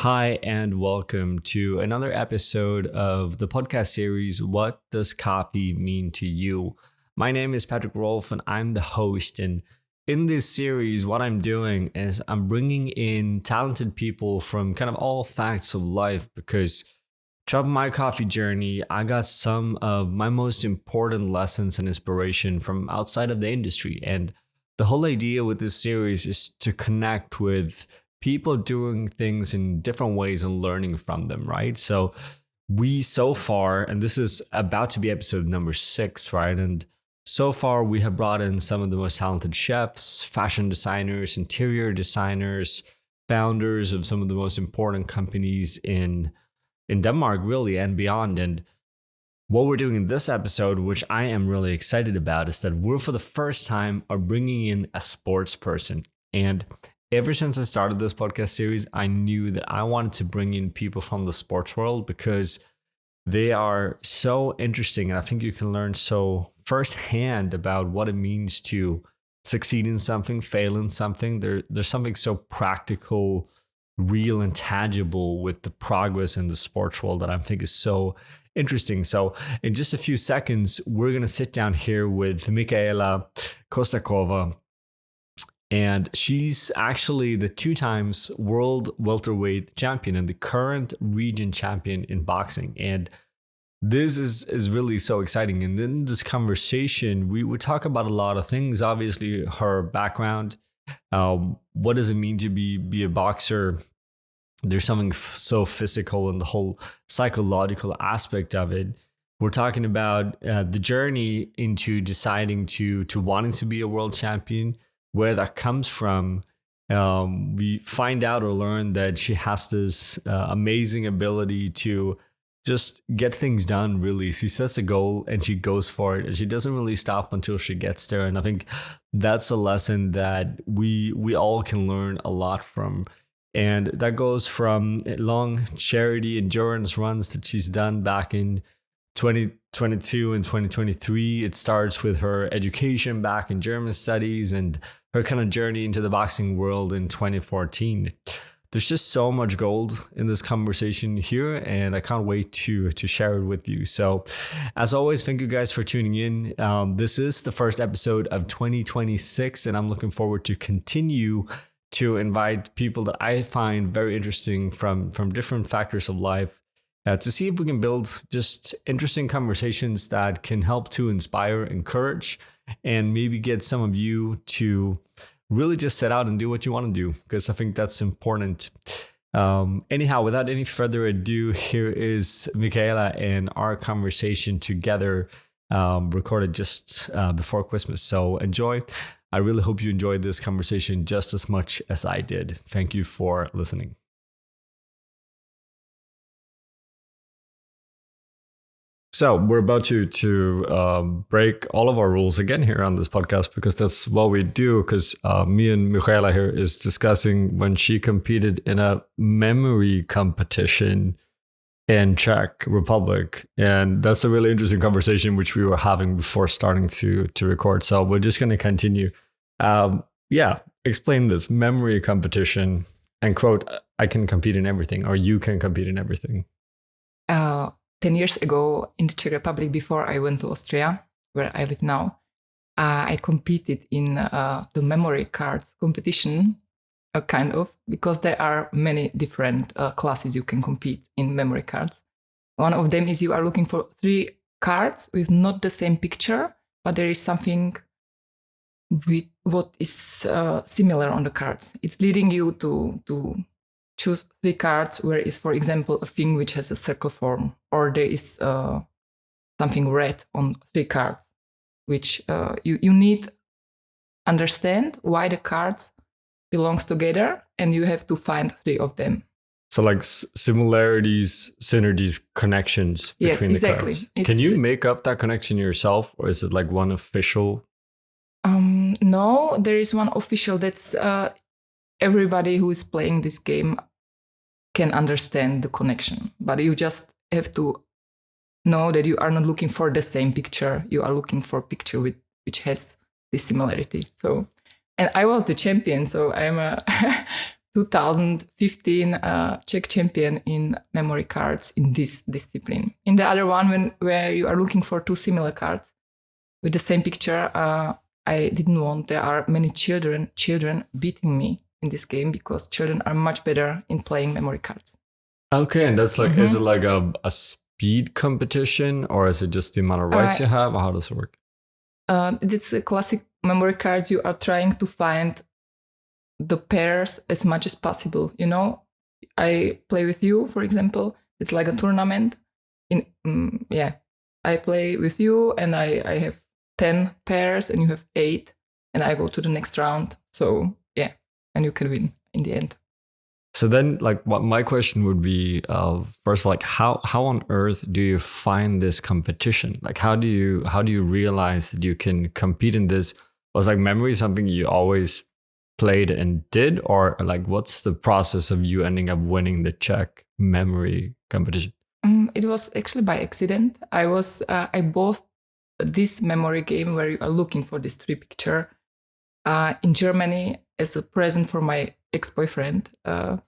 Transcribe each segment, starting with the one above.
Hi, and welcome to another episode of the podcast series, What Does Coffee Mean to You? My name is Patrik Rolf, and I'm the host. And in this series, what I'm doing is I'm bringing in talented people from kind of all facts of life because throughout my coffee journey, I got some of my most important lessons and inspiration from outside of the industry. And the whole idea with this series is to connect with people doing things in different ways and learning from them, right? So far, and this is about to be episode number 6, right? And so far, we have brought in some of the most talented chefs, fashion designers, interior designers, founders of some of the most important companies in Denmark, really, and beyond. And what we're doing in this episode, which I am really excited about, is that we're for the first time are bringing in a sports person. And ever since I started this podcast series, I knew that I wanted to bring in people from the sports world because they are so interesting. And I think you can learn so firsthand about what it means to succeed in something, fail in something. There's something so practical, real, and tangible with the progress in the sports world that I think is so interesting. So in just a few seconds, we're going to sit down here with Michaela Kotaskova. And she's actually the 2 times world welterweight champion and the current region champion in boxing. And this is really so exciting. And in this conversation, we would talk about a lot of things. Obviously, her background. What does it mean to be a boxer? There's something so physical in the whole psychological aspect of it. We're talking about the journey into deciding to wanting to be a world champion, where that comes from. We find out or learn that she has this amazing ability to just get things done, really. She sets a goal and she goes for it, and she doesn't really stop until she gets there. And I think that's a lesson that we all can learn a lot from. And that goes from long charity endurance runs that she's done back in 2022 and 2023. It starts with her education back in German studies and her kind of journey into the boxing world in 2014. There's just so much gold in this conversation here, and I can't wait to share it with you. So as always, thank you guys for tuning in. This is the first episode of 2026, and I'm looking forward to continue to invite people that I find very interesting from different factors of life to see if we can build just interesting conversations that can help to inspire, encourage, and maybe get some of you to really just set out and do what you want to do, because I think that's important. Anyhow, without any further ado, here is Michaela and our conversation together, recorded just before Christmas. So enjoy. I really hope you enjoyed this conversation just as much as I did. Thank you for listening. So we're about to break all of our rules again here on this podcast, because that's what we do. Because me and Michaela here is discussing when she competed in a memory competition in Czech Republic. And that's a really interesting conversation, which we were having before starting to record. So we're just going to continue. Explain this memory competition and quote, I can compete in everything, or you can compete in everything. 10 years ago in the Czech Republic, before I went to Austria, where I live now, I competed in the memory cards competition, kind of, because there are many different classes you can compete in memory cards. One of them is you are looking for 3 cards with not the same picture, but there is something with what is similar on the cards. It's leading you to choose 3 cards where is, for example, a thing which has a circle form, or there is something red on 3 cards, which you need understand why the cards belongs together, and you have to find 3 of them. So like similarities, synergies, connections between the cards. Can you make up that connection yourself, or is it like one official? No, there is one official. That's everybody who is playing this game can understand the connection, but you just have to know that you are not looking for the same picture. You are looking for a picture which has this similarity. So, and I was the champion, so I'm 2015 Czech champion in memory cards in this discipline. In the other one, where you are looking for two similar cards with the same picture, I didn't want. There are many children beating me in this game because children are much better in playing memory cards. Okay, and that's like, is it like a speed competition, or is it just the amount of rights you have? Or how does it work? It's a classic memory cards. You are trying to find the pairs as much as possible. You know, I play with you, for example. It's like a tournament. I play with you, and I have 10 pairs, and you have 8, and I go to the next round. So yeah, and you can win in the end. So then, like, what my question would be, first, like, how on earth do you find this competition? Like, how do you realize that you can compete in this? Was like memory something you always played and did, or like, what's the process of you ending up winning the Czech memory competition? It was actually by accident. I bought this memory game where you are looking for this 3 picture in Germany as a present for my ex-boyfriend,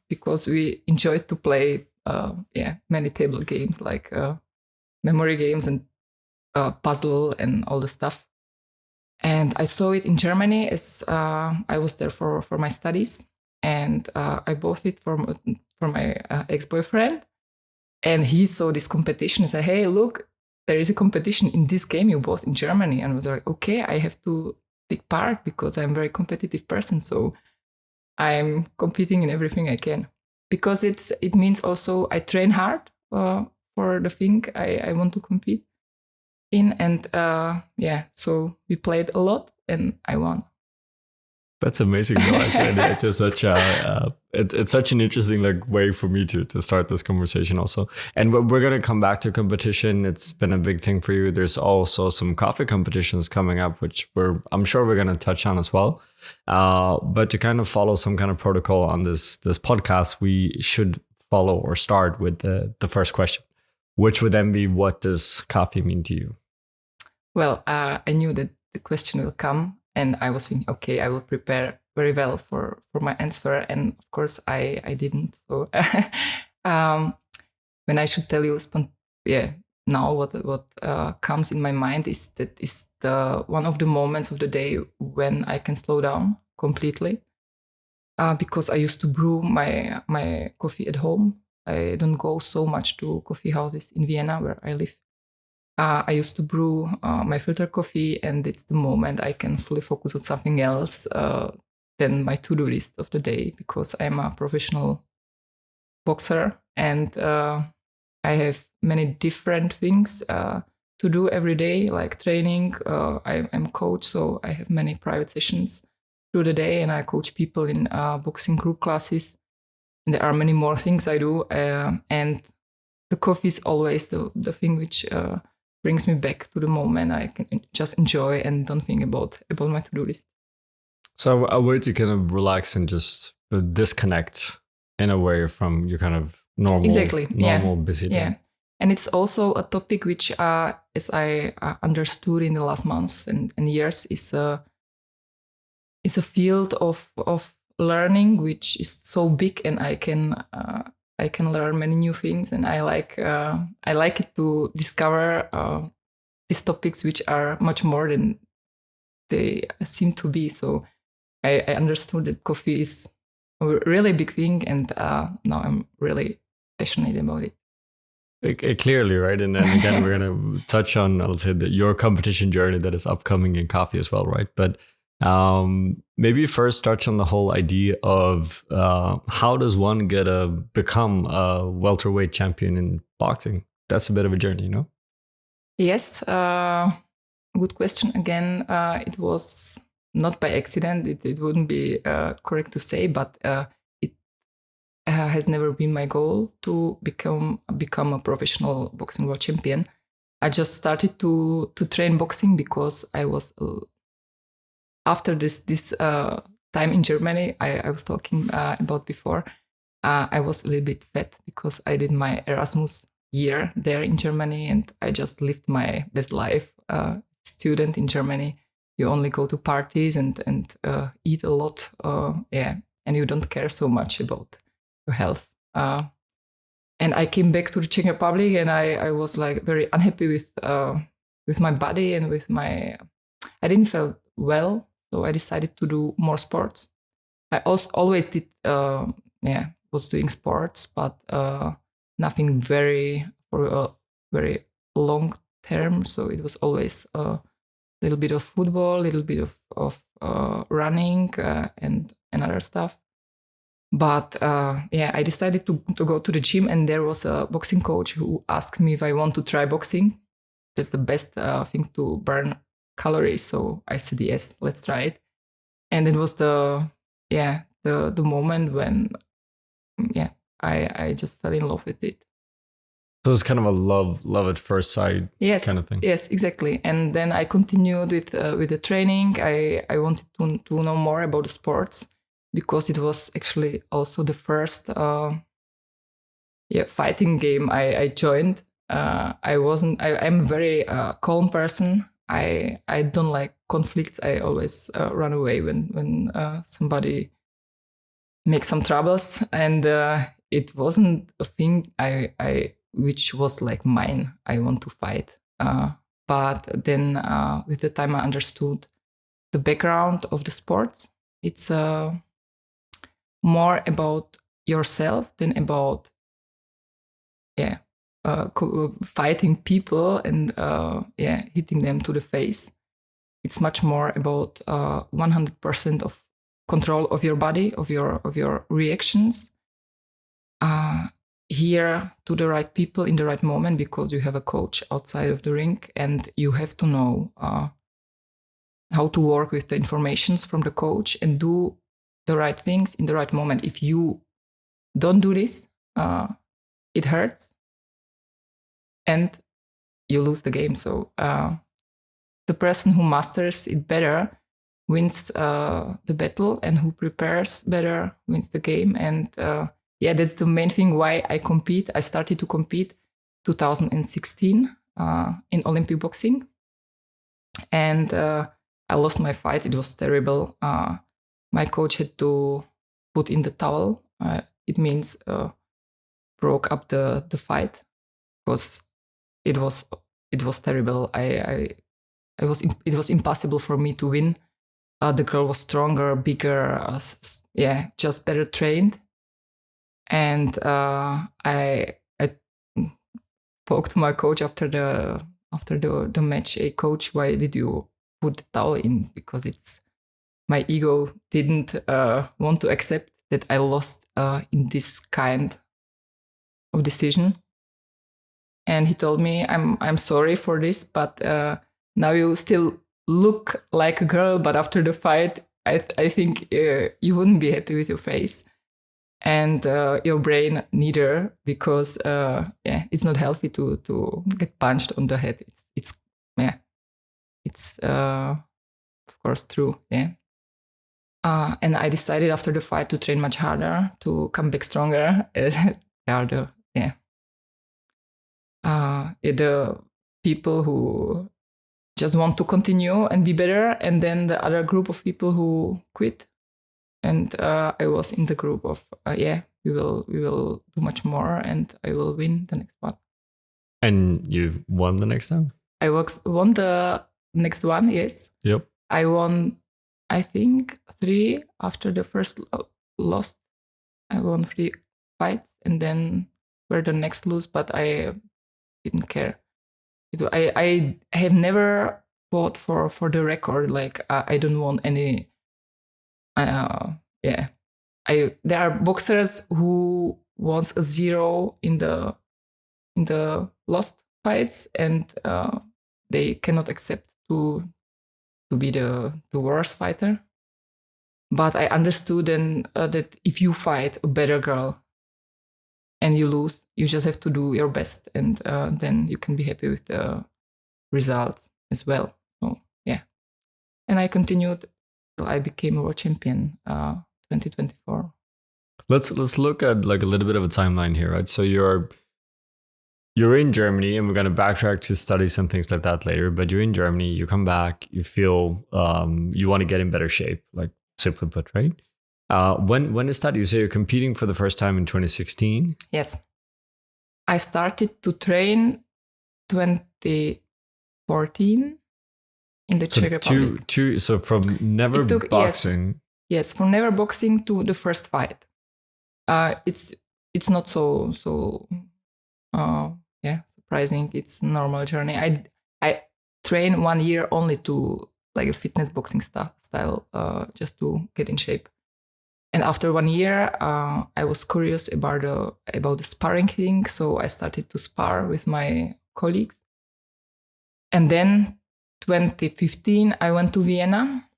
because we enjoyed to play many table games like memory games and puzzle and all the stuff. And I saw it in Germany as I was there for my studies, and I bought it for my ex-boyfriend. And he saw this competition and said, "Hey, look, there is a competition in this game you bought in Germany." And I was like, "Okay, I have to take part because I'm a very competitive person. So I'm competing in everything I can." Because it means also I train hard for the thing I want to compete in. And so we played a lot and I won. That's amazing, though. Actually, it's just such it's such an interesting like way for me to start this conversation also. And we're gonna come back to competition. It's been a big thing for you. There's also some coffee competitions coming up, which I'm sure we're gonna touch on as well. But to kind of follow some kind of protocol on this podcast, we should follow or start with the first question, which would then be, what does coffee mean to you? Well, I knew that the question will come. And I was thinking, okay, I will prepare very well for my answer. And of course, I didn't. So when I should tell you, now what comes in my mind is the one of the moments of the day when I can slow down completely. Because I used to brew my coffee at home. I don't go so much to coffee houses in Vienna, where I live. I used to brew my filter coffee, and it's the moment I can fully focus on something else than my to-do list of the day, because I'm a professional boxer and I have many different things to do every day, like training. I'm a coach, so I have many private sessions through the day, and I coach people in boxing group classes. And there are many more things I do, and the coffee is always the thing which brings me back to the moment I can just enjoy and don't think about my to-do list. So a way to kind of relax and just disconnect in a way from your kind of normal busy day. Yeah. And it's also a topic which, as I understood in the last months and years, is a field of learning which is so big, and I can learn many new things, and I like it to discover these topics which are much more than they seem to be. So I understood that coffee is a really big thing, and now I'm really passionate about it. Clearly, right? And then again, we're going to touch on, I'll say, your competition journey that is upcoming in coffee as well, right? But maybe first touch on the whole idea of how does one become a welterweight champion in boxing? That's a bit of a journey, you know? Yes, good question. Again, it was not by accident. It wouldn't be correct to say, but it has never been my goal to become a professional boxing world champion. I just started to train boxing because I was after this time in Germany I was talking about before. I was a little bit fat because I did my Erasmus year there in Germany, and I just lived my best life. Student in Germany, you only go to parties and eat a lot, and you don't care so much about your health. And I came back to the Czech Republic, and I was like very unhappy with my body and with my. I didn't feel well, so I decided to do more sports. I also always did, was doing sports, but nothing for a very long term. So it was always a little bit of football, a little bit of running, and other stuff. But I decided to go to the gym, and there was a boxing coach who asked me if I want to try boxing. That's the best thing to burn calories. So I said yes, let's try it. And it was the moment when I just fell in love with it. So it's kind of a love at first sight kind of thing. Yes, exactly. And then I continued with the training. I wanted to know more about the sports, because it was actually also the first fighting game I joined. I'm a very calm person. I don't like conflicts. I always run away when somebody makes some troubles, and it wasn't a thing I which was like mine. I want to fight, but then with the time I understood the background of the sport. It's more about yourself than about fighting people and hitting them to the face. It's much more about 100% of control of your body, of your reactions. Here to the right people in the right moment, because you have a coach outside of the ring, and you have to know how to work with the informations from the coach and do the right things in the right moment. If you don't do this, it hurts and you lose the game. So the person who masters it better wins the battle, and who prepares better wins the game. And that's the main thing why I compete. I started to compete 2016 in Olympic boxing, and I lost my fight. It was terrible. My coach had to put in the towel. It means broke up the fight, because it was terrible. It was impossible for me to win. The girl was stronger, bigger, just better trained. And I spoke to my coach after the match. Hey, coach, why did you put the towel in? Because my ego didn't want to accept that I lost in this kind of decision. And he told me, I'm sorry for this, but now you still look like a girl, but after the fight, I think you wouldn't be happy with your face, and your brain neither, because it's not healthy to get punched on the head. It's of course true. And I decided after the fight to train much harder, to come back stronger. Harder, the people who just want to continue and be better, and then the other group of people who quit. And I was in the group of we will do much more, and I will win the next one. And you've won the next time? I won the next one, yes. Yep. I won, I think, 3 after the first lost. I won 3 fights, and then were the next lose, but I didn't care. I have never fought for the record. Like I don't want any. There are boxers who wants a 0 in the lost fights, and they cannot accept to be the worst fighter. But I understood then that if you fight a better girl and you lose, you just have to do your best, and then you can be happy with the results as well. So and I continued till I became a world champion 2024. Let's look at like a little bit of a timeline here, right? So you're in Germany, and we're going to backtrack to studies and things like that later, but you're in Germany, you come back, you feel you want to get in better shape, like simply put, right? When is that? You say you're competing for the first time in 2016? Yes. I started to train 2014 in the Czech Republic. So from never boxing. Yes, from never boxing to the first fight. It's not so surprising. It's a normal journey. I train 1 year only to like a fitness boxing style, just to get in shape. And after 1 year, I was curious about the sparring thing, so I started to spar with my colleagues. And then 2015, I went to Vienna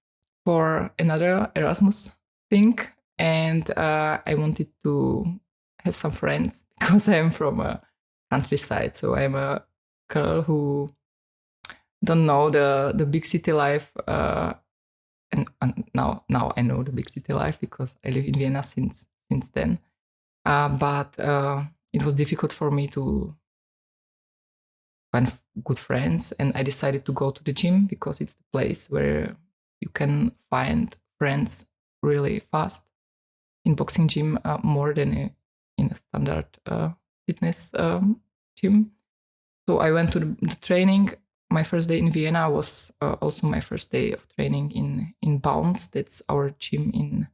for another Erasmus thing, and I wanted to have some friends because I am from a countryside, so I'm a girl who don't know the big city life. And now I know the big city life because I live in Vienna since then. But it was difficult for me to find good friends, and I decided to go to the gym because it's the place where you can find friends really fast in boxing gym, more than in a standard fitness gym. So I went to the training. My first day in Vienna was also my first day of training in Bounce. That's our gym in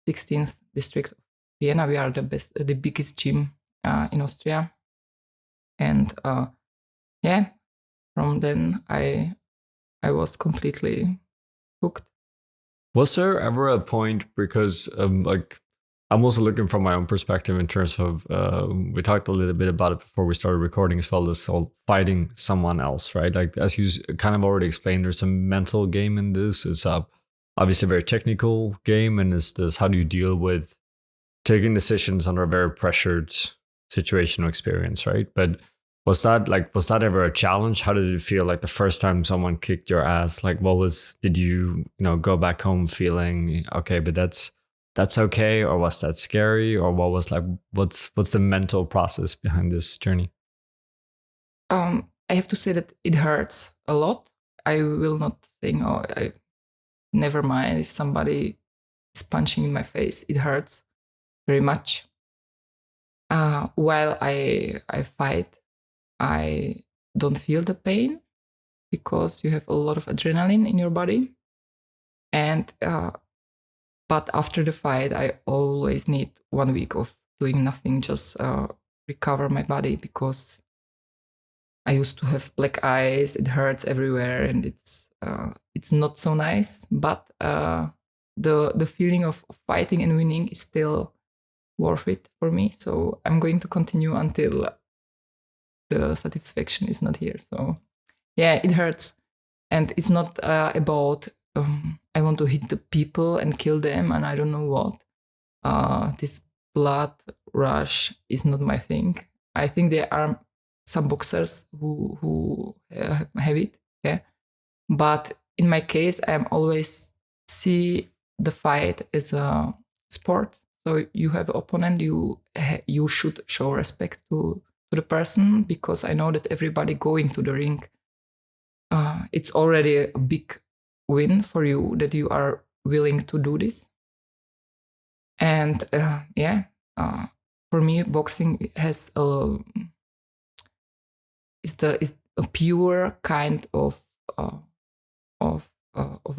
16th district of Vienna. We are the biggest gym in Austria. And from then I was completely hooked. Was there ever a point, because like I'm also looking from my own perspective in terms of, we talked a little bit about it before we started recording as well, this whole fighting someone else, right? Like as you kind of already explained, there's a mental game in this. It's obviously a very technical game, and it's this, how do you deal with taking decisions under a very pressured situation or experience, right? But was that ever a challenge? How did it feel like the first time someone kicked your ass? Like did you go back home feeling okay, but that's okay? Or was that scary? Or what's the mental process behind this journey? I have to say that it hurts a lot. I will not say no. I never mind if somebody is punching in my face. It hurts very much. While I fight, I don't feel the pain because you have a lot of adrenaline in your body. And but after the fight, I always need 1 week of doing nothing, just recover my body, because I used to have black eyes. It hurts everywhere, and it's not so nice. But the feeling of fighting and winning is still worth it for me. So I'm going to continue until the satisfaction is not here. So yeah, it hurts, and it's not about I want to hit the people and kill them, and I don't know what. This blood rush is not my thing. I think there are some boxers who have it, yeah. But in my case, I am always see the fight as a sport. So you have an opponent, you should show respect to the person, because I know that everybody going to the ring, it's already a big win for you that you are willing to do this. And for me, boxing has is a pure kind of a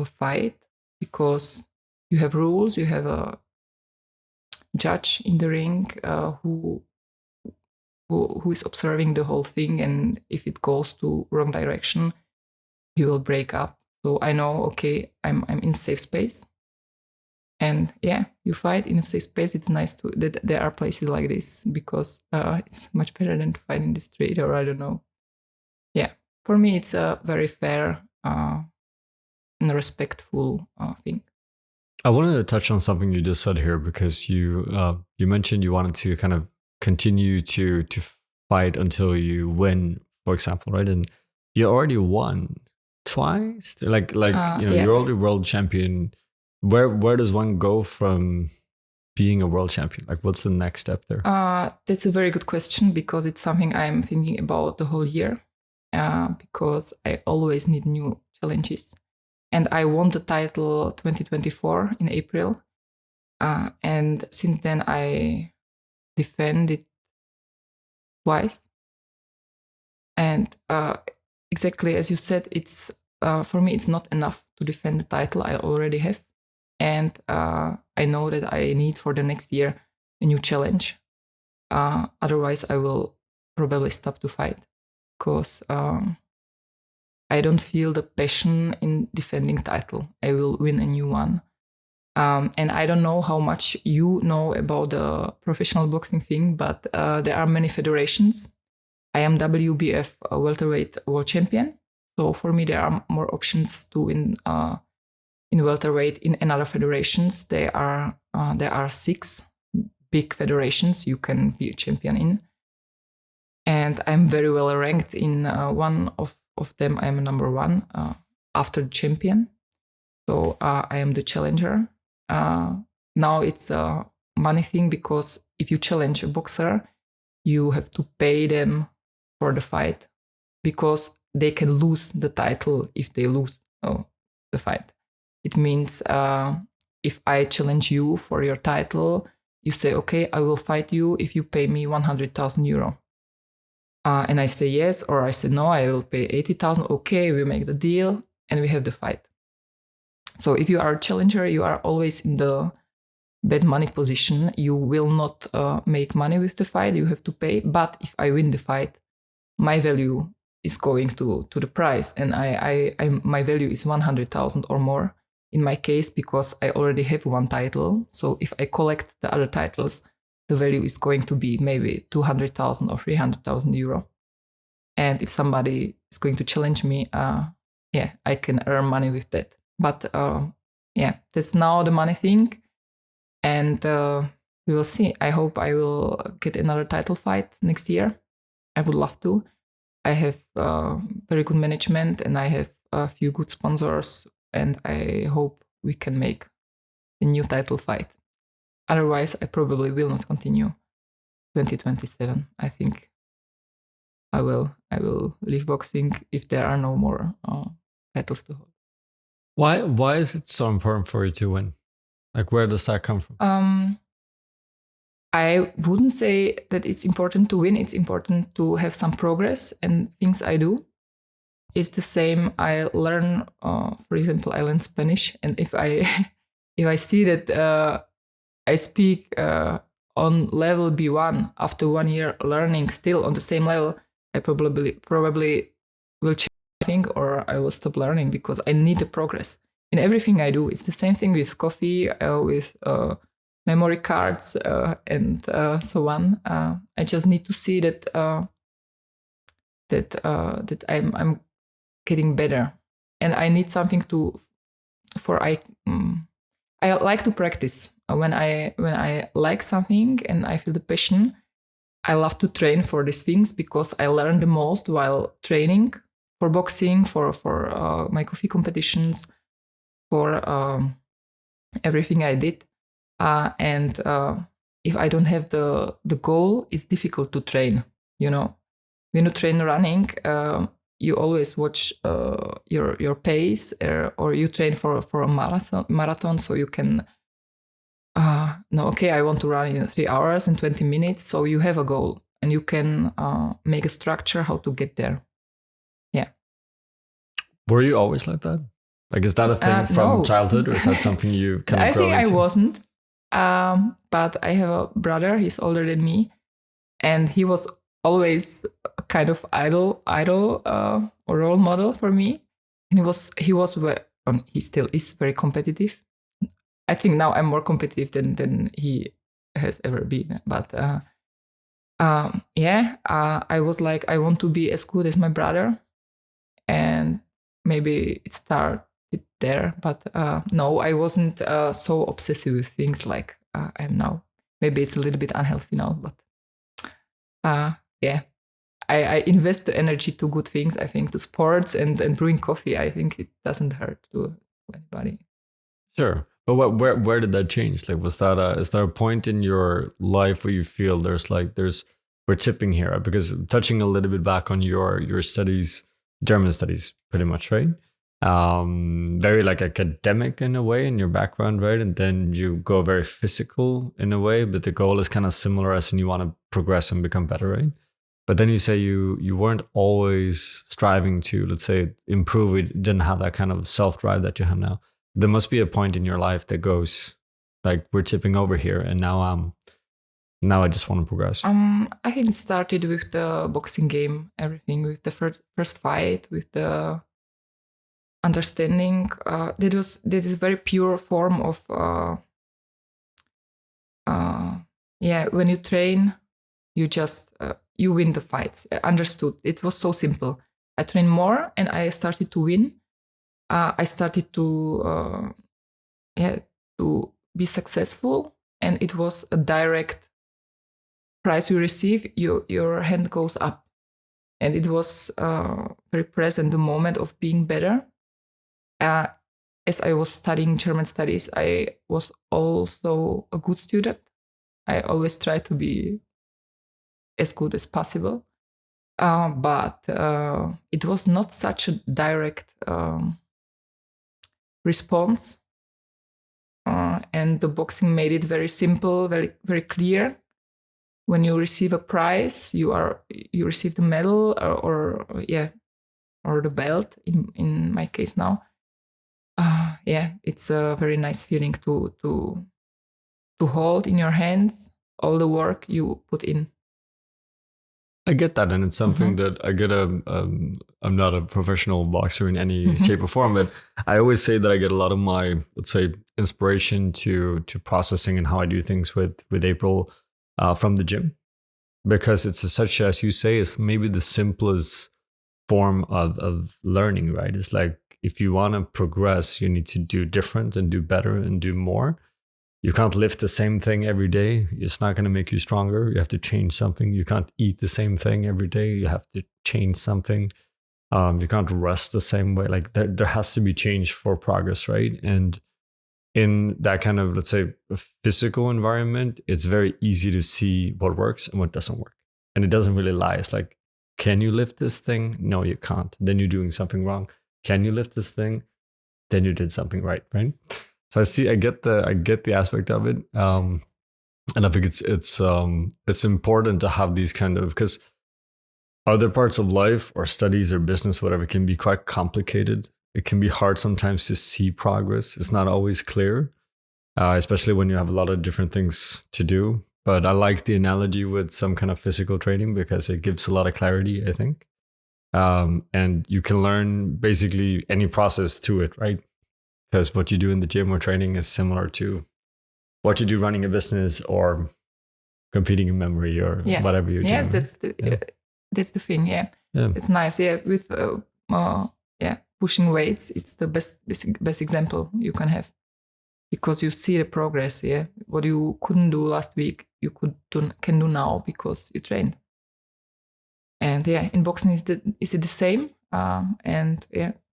fight, because you have rules, you have a judge in the ring who is observing the whole thing, and if it goes to wrong direction, he will break up. So I know, okay, I'm in safe space. And yeah, you fight in a safe space. It's nice that there are places like this, because it's much better than to fight in the street, or I don't know. Yeah, for me, it's a very fair and respectful thing. I wanted to touch on something you just said here, because you mentioned you wanted to kind of continue to fight until you win, for example, right? And you already won twice. Like you're already world champion. Where does one go from being a world champion? Like, what's the next step there? That's a very good question, because it's something I'm thinking about the whole year, because I always need new challenges. And I won the title 2024 in April. And since then, I defended twice. And exactly as you said, it's for me, it's not enough to defend the title I already have. And I know that I need for the next year a new challenge. Otherwise, I will probably stop to fight because I don't feel the passion in defending title. I will win a new one. And I don't know how much you know about the professional boxing thing, but there are many federations. I am WBF welterweight world champion. So for me, there are more options to win in welterweight in another federations. There are 6 big federations you can be a champion in. And I'm very well ranked in one of them. I'm number 1 after the champion. So I am the challenger. Now it's a money thing because if you challenge a boxer, you have to pay them for the fight because they can lose the title if they lose the fight. It means if I challenge you for your title, you say, okay, I will fight you if you pay me 100,000 euro. And I say yes, or I say no, I will pay 80,000. Okay, we make the deal and we have the fight. So if you are a challenger, you are always in the bad money position. You will not make money with the fight. You have to pay. But if I win the fight, my value is going to the prize, and my value is 100,000 or more in my case because I already have one title. So if I collect the other titles, the value is going to be maybe 200,000 or 300,000 euro. And if somebody is going to challenge me, I can earn money with that. But that's now the money thing, and we will see. I hope I will get another title fight next year. I would love to. I have very good management and I have a few good sponsors, and I hope we can make a new title fight. Otherwise, I probably will not continue 2027. I think I will leave boxing if there are no more titles to hold. Why is it so important for you to win? Like, where does that come from? I wouldn't say that it's important to win. It's important to have some progress and things I do. It's the same. I learn, for example, I learn Spanish, and if I see that I speak on level B1 after 1 year learning, still on the same level, I probably will change thing, or I will stop learning because I need the progress in everything I do. It's the same thing with coffee, with memory cards, and so on. I just need to see that I'm getting better, and I need something I like to practice. When I like something and I feel the passion, I love to train for these things because I learn the most while training for boxing, for my coffee competitions, for everything I did. And if I don't have the goal, it's difficult to train. You know, when you train running, you always watch your pace, or you train for a marathon, so you can. No, okay, I want to run in 3 hours and 20 minutes. So you have a goal, and you can make a structure how to get there. Yeah. Were you always like that? Like, is that a thing from childhood, or is that something you kind of grow into? I think I wasn't. But I have a brother. He's older than me, and he was always a kind of idol or role model for me. And he still is very competitive. I think now I'm more competitive than he has ever been. But I was like, I want to be as good as my brother, and maybe it started there. But no, I wasn't so obsessive with things like I am now. Maybe it's a little bit unhealthy now, but I invest the energy to good things. I think to sports and brewing coffee. I think it doesn't hurt to anybody. Sure. But where did that change? Like, is there a point in your life where you feel we're tipping here? Because touching a little bit back on your studies, German studies, pretty much, right? very like academic in a way in your background, right? And then you go very physical in a way, but the goal is kind of similar as in you want to progress and become better, right? But then you say you weren't always striving to, let's say, improve. You didn't have that kind of self-drive that you have now. There must be a point in your life that goes like, we're tipping over here, and now I just want to progress. I think it started with the boxing game, everything, with the first fight, with the understanding. That is a very pure form of when you train, you just you win the fights. I understood. It was so simple. I trained more and I started to win. I started to be successful, and it was a direct prize you receive. Your hand goes up, and it was very present, the moment of being better. As I was studying German studies, I was also a good student. I always tried to be as good as possible. But it was not such a direct response. And the boxing made it very simple, very, very clear. When you receive a prize, you receive the medal or the belt. In my case now, it's a very nice feeling to hold in your hands all the work you put in. I get that, and it's something that I get. I'm not a professional boxer in any shape or form, but I always say that I get a lot of my, let's say, inspiration to processing and how I do things with April from the gym, because it's such, as you say, it's maybe the simplest form of learning, right? It's like, if you want to progress, you need to do different and do better and do more. You can't lift the same thing every day. It's not going to make you stronger. You have to change something. You can't eat the same thing every day. You have to change something. You can't rest the same way. Like there has to be change for progress, right? And in that kind of, let's say, physical environment, it's very easy to see what works and what doesn't work. And it doesn't really lie. It's like, can you lift this thing? No, you can't. Then you're doing something wrong. Can you lift this thing? Then you did something right? So I get the aspect of it, and I think it's important to have these kind of, because other parts of life or studies or business, whatever, can be quite complicated. It can be hard sometimes to see progress. It's not always clear, especially when you have a lot of different things to do. But I like the analogy with some kind of physical training because it gives a lot of clarity, I think. And you can learn basically any process through it, right? Because what you do in the gym or training is similar to what you do running a business or competing in memory or whatever you're doing. Yes, that's the thing. Yeah, it's nice. Yeah, with pushing weights, it's the best example you can have, because you see the progress. Yeah, what you couldn't do last week, you can do now because you trained. And in boxing is it the same?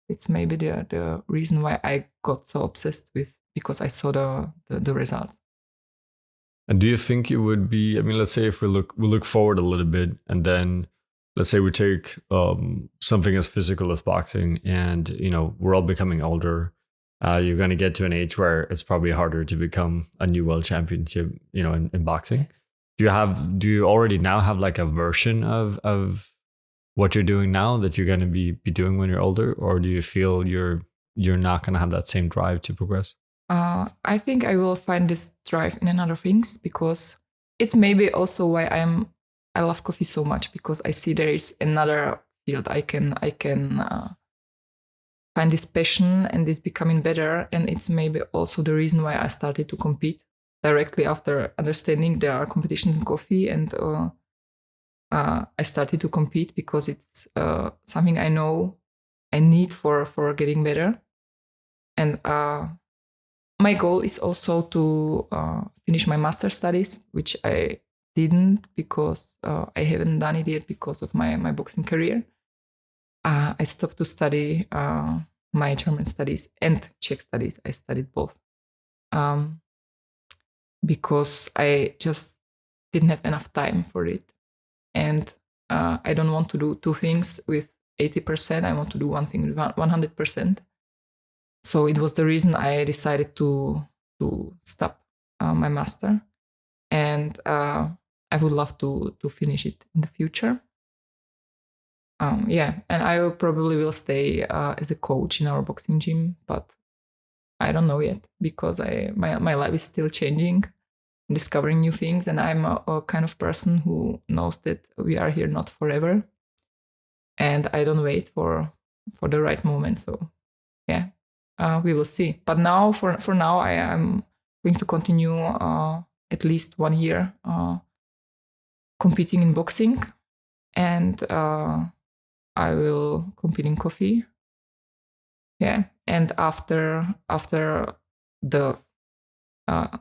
It's maybe the reason why I got so obsessed with, because I saw the results. And do you think you would be? I mean, let's say if we look forward a little bit, and then let's say we take something as physical as boxing, and we're all becoming older. You're going to get to an age where it's probably harder to become a new world championship, in boxing. Do you already now have like a version of what you're doing now that you're going to be doing when you're older, or do you feel you're not going to have that same drive to progress? I think I will find this drive in other things, because it's maybe also why I love coffee so much, because I see there is another field I can find this passion and this becoming better, and it's maybe also the reason why I started to compete directly after understanding there are competitions in coffee, and I started to compete because it's something I know I need for getting better. And my goal is also to finish my master's studies, which I didn't because I haven't done it yet because of my boxing career. I stopped to study my German studies and Czech studies. I studied both because I just didn't have enough time for it. And I don't want to do two things with 80%. I want to do one thing with 100%. So it was the reason I decided to stop my master, and I would love to finish it in the future. Yeah, and I probably will stay as a coach in our boxing gym, but I don't know yet because my life is still changing, discovering new things, and I'm a kind of person who knows that we are here not forever, and I don't wait for the right moment. So yeah, we will see. But now, for now, I am going to continue at least 1 year competing in boxing, and I will compete in coffee. Yeah, and after the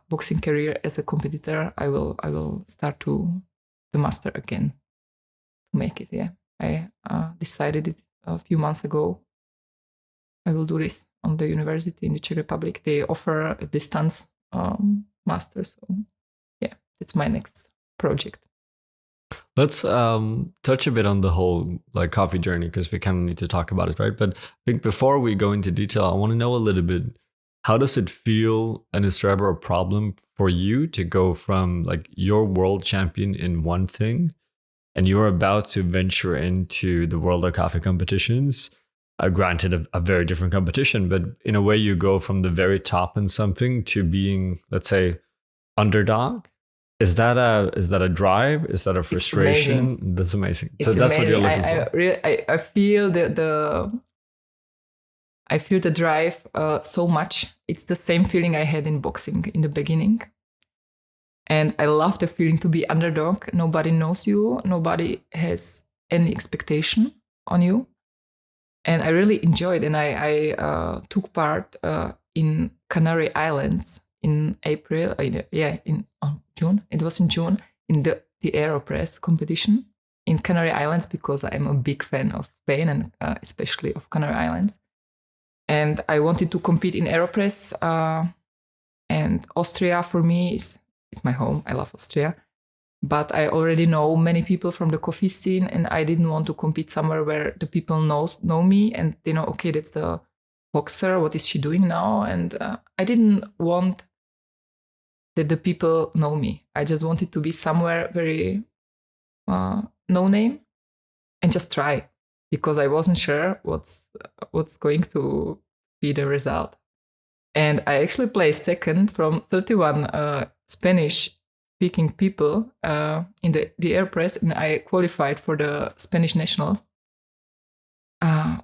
boxing career as a competitor, I will start to master again to make it. Yeah, I decided it a few months ago. I will do this on the university in the Czech Republic. They offer a distance master, so yeah, it's my next project. Let's touch a bit on the whole like coffee journey because we kind of need to talk about it, right? But I think before we go into detail, I want to know a little bit, how does it feel, and is there ever a problem for you to go from like you're world champion in one thing and you're about to venture into the world of coffee competitions? Granted, a very different competition, but in a way you go from the very top in something to being, let's say, underdog. Is that a drive? Is that a frustration? That's amazing. It's that's amazing. What you're looking for. I feel I feel the drive so much. It's the same feeling I had in boxing in the beginning. And I love the feeling to be underdog. Nobody knows you. Nobody has any expectation on you. And I really enjoyed. And I took part in Canary Islands in April. In June. It was in June in the AeroPress competition in Canary Islands because I'm a big fan of Spain and especially of Canary Islands. And I wanted to compete in AeroPress. And Austria for me is my home. I love Austria. But I already know many people from the coffee scene, and I didn't want to compete somewhere where the people know me and they know, okay, that's the boxer. What is she doing now? And I didn't want that the people know me. I just wanted to be somewhere very no name and just try, because I wasn't sure what's going to be the result. And I actually placed second from 31 Spanish speaking people in the AeroPress, and I qualified for the Spanish nationals,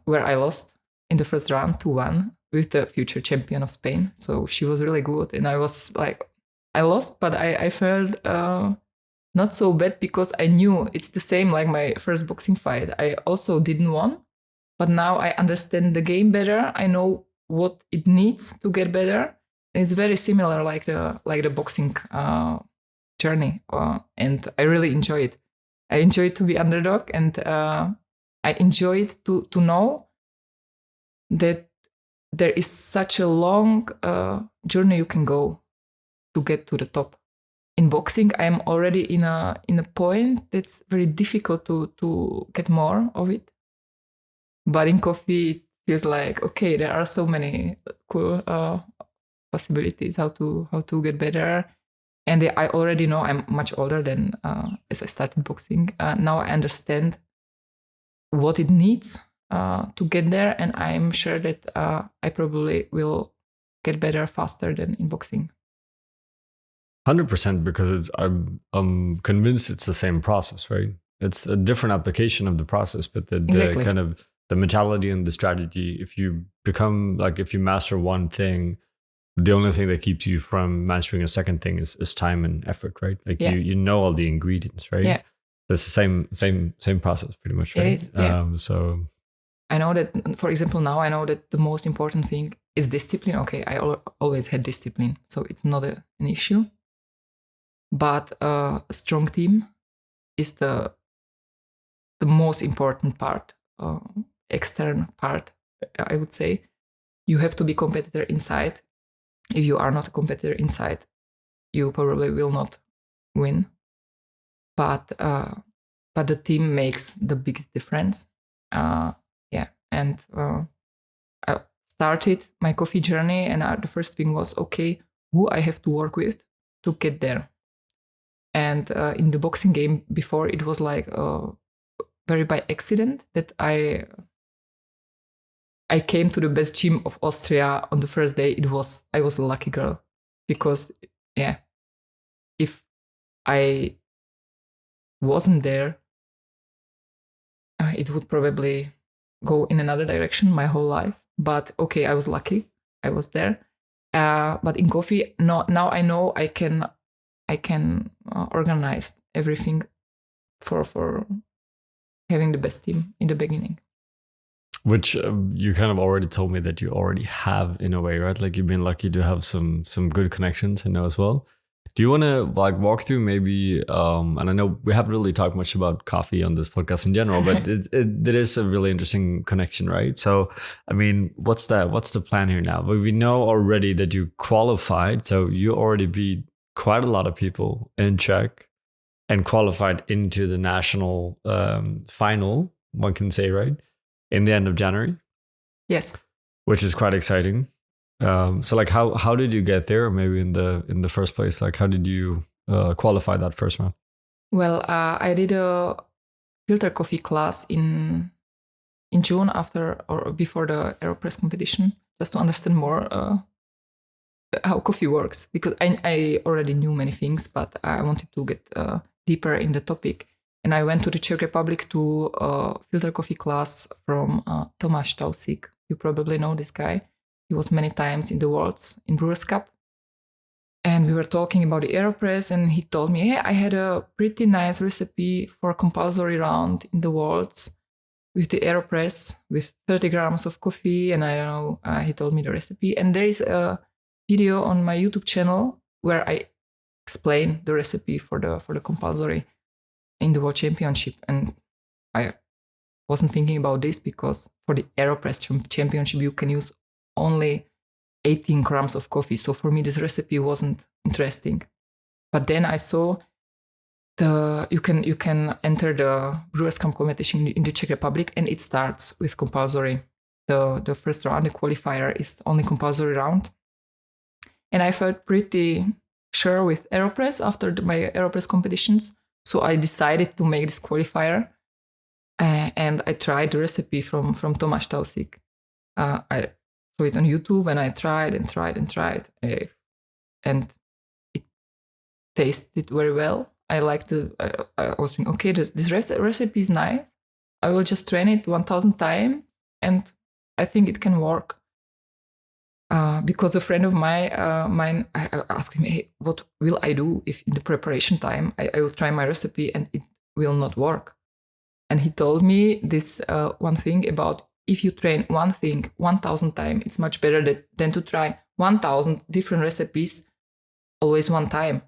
where I lost in the first round 2-1 with the future champion of Spain. So she was really good, and I was like, I lost, but I felt not so bad because I knew it's the same like my first boxing fight. I also didn't win, but now I understand the game better. I know what it needs to get better. It's very similar like the boxing journey, and I really enjoy it. I enjoy to be underdog, and I enjoy it to know that there is such a long journey you can go to get to the top. In boxing, I am already in a point that's very difficult to get more of it. But in coffee, it feels like, okay, there are so many cool possibilities how to get better. And I already know I'm much older than as I started boxing. Now I understand what it needs to get there, and I'm sure that I probably will get better faster than in boxing. 100%, because I'm convinced it's the same process, right? It's a different application of the process, but the kind of the mentality and the strategy. If you master one thing, the only thing that keeps you from mastering a second thing is time and effort, right? Like you know all the ingredients, right? Yeah. It's the same process pretty much, right? It is, yeah. So I know that, for example, now I know that the most important thing is discipline. Okay, I always had discipline, so it's not an issue. But a strong team is the most important part, external part, I would say. You have to be competitor inside. If you are not a competitor inside, you probably will not win. But the team makes the biggest difference. And started my coffee journey, and the first thing was, okay, who I have to work with to get there. And in the boxing game before, it was like very by accident that I came to the best gym of Austria on the first day. I was a lucky girl, because if I wasn't there, it would probably go in another direction my whole life. But okay, I was lucky. I was there. But in coffee, now I know I can organize everything for having the best team in the beginning. Which you kind of already told me that you already have in a way, right? Like you've been lucky to have some good connections, I know as well. Do you want to like walk through maybe, and I know we haven't really talked much about coffee on this podcast in general, but it is a really interesting connection, right? So, I mean, what's the plan here now? But we know already that you qualified, so you already beat quite a lot of people in Czech and qualified into the national final, one can say, right? In the end of January. Yes. Which is quite exciting. So like how did you get there? Maybe in the first place, like how did you qualify that first round? Well, I did a filter coffee class in June after or before the AeroPress competition, just to understand more how coffee works, because I already knew many things, but I wanted to get deeper in the topic. And I went to the Czech Republic to a filter coffee class from Tomáš Tausig. You probably know this guy. He was many times in the Worlds, in Brewers Cup. And we were talking about the AeroPress, and he told me, hey, I had a pretty nice recipe for a compulsory round in the Worlds with the AeroPress with 30 grams of coffee. And I don't know, he told me the recipe. And there is a video on my YouTube channel where I explain the recipe for the compulsory in the World Championship. And I wasn't thinking about this because for the AeroPress Championship, you can use only 18 grams of coffee. So for me, this recipe wasn't interesting. But then I saw you can enter the Brewers Cup competition in the Czech Republic, and it starts with compulsory. The first round, the qualifier, is the only compulsory round. And I felt pretty sure with AeroPress after my AeroPress competitions. So I decided to make this qualifier, and I tried the recipe from Tomáš Tausig. I saw it on YouTube, and I tried, and it tasted very well. I liked it. I was thinking, okay, this recipe is nice. I will just train it 1,000 times, and I think it can work. Because a friend of mine asked me, hey, what will I do if in the preparation time I will try my recipe and it will not work? And he told me this one thing about, if you train one thing 1,000 times, it's much better than to try 1,000 different recipes always one time.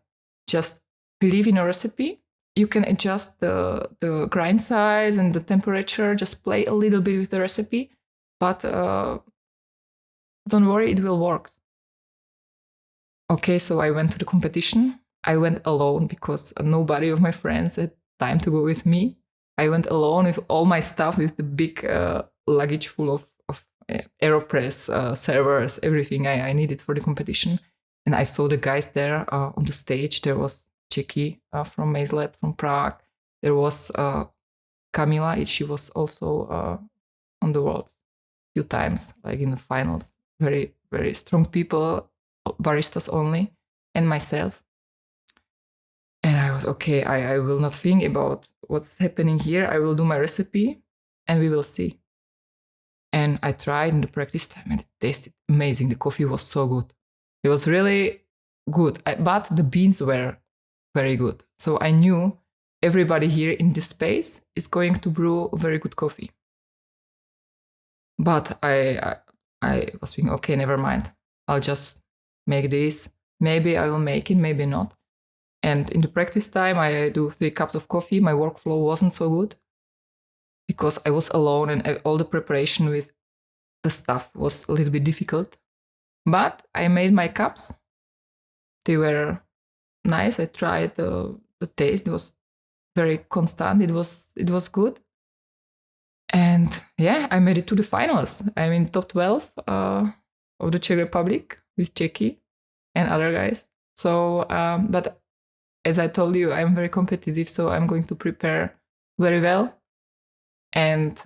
Just believe in a recipe. You can adjust the grind size and the temperature, just play a little bit with the recipe, but don't worry, it will work. Okay, so I went to the competition. I went alone because nobody of my friends had time to go with me. I went alone with all my stuff, with the big luggage full of AeroPress, servers, everything I needed for the competition. And I saw the guys there on the stage. There was Čeky from Mazlet, from Prague. There was Kamila. She was also on the Worlds a few times, like in the finals. Very, very strong people, baristas only, and myself. And I was, okay, I will not think about what's happening here. I will do my recipe and we will see. And I tried in the practice time and it tasted amazing. The coffee was so good. It was really good, but the beans were very good. So I knew everybody here in this space is going to brew very good coffee. But I was thinking, okay, never mind. I'll just make this. Maybe I will make it, maybe not. And in the practice time, I do 3 cups of coffee. My workflow wasn't so good because I was alone and all the preparation with the stuff was a little bit difficult. But I made my cups. They were nice. I tried the taste. It was very constant. It was good. And yeah, I made it to the finals. I'm in top 12 of the Czech Republic with Czechy and other guys. So, but as I told you, I'm very competitive, so I'm going to prepare very well. And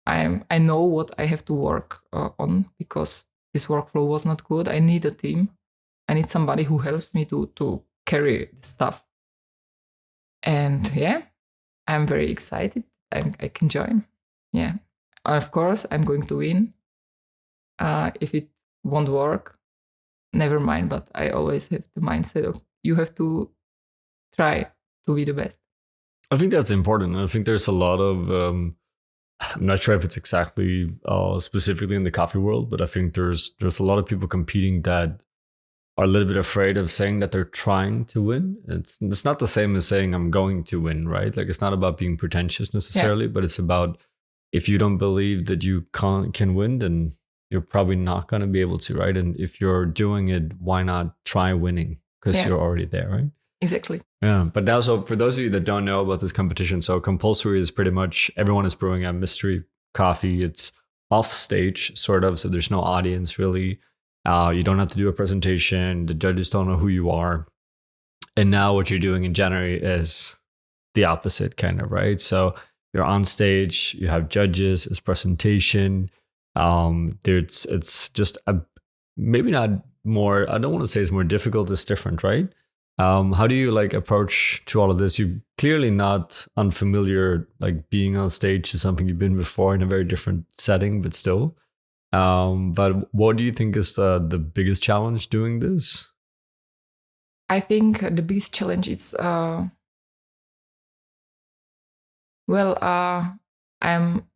I know what I have to work on, because this workflow was not good. I need a team. I need somebody who helps me to carry the stuff. And yeah, I'm very excited. I can join. Yeah, of course, I'm going to win. If it won't work, never mind. But I always have the mindset of you have to try to be the best. I think that's important. I think there's a lot of I'm not sure if it's exactly specifically in the coffee world, but I think there's a lot of people competing that are a little bit afraid of saying that they're trying to win. It's not the same as saying I'm going to win, right? Like, it's not about being pretentious necessarily, but it's about, if you don't believe that you can win, then you're probably not going to be able to, right? And if you're doing it, why not try winning? Because you're already there, right? Exactly. Yeah, but also for those of you that don't know about this competition, so compulsory is pretty much everyone is brewing a mystery coffee. It's off stage, sort of, so there's no audience really. You don't have to do a presentation. The judges don't know who you are. And now what you're doing in January is the opposite, kind of, right? So you're on stage, you have judges, it's presentation. It's just maybe not more. I don't want to say it's more difficult. It's different, right? How do you like approach to all of this? You're clearly not unfamiliar, like being on stage is something you've been before in a very different setting, but still. But what do you think is the biggest challenge doing this? I think the biggest challenge is, I'm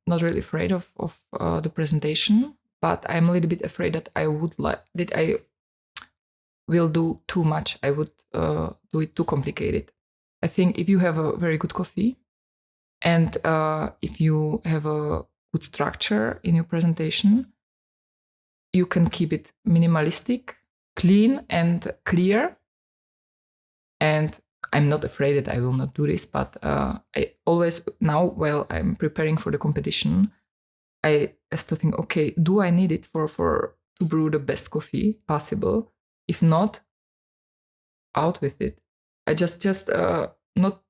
not really afraid of the presentation, but I'm a little bit afraid that I will do too much. I would do it too complicated. I think if you have a very good coffee, and if you have a good structure in your presentation, you can keep it minimalistic, clean, and clear. And I'm not afraid that I will not do this, but I always, now while I'm preparing for the competition, I still think, okay, do I need it for to brew the best coffee possible? If not, out with it. I just not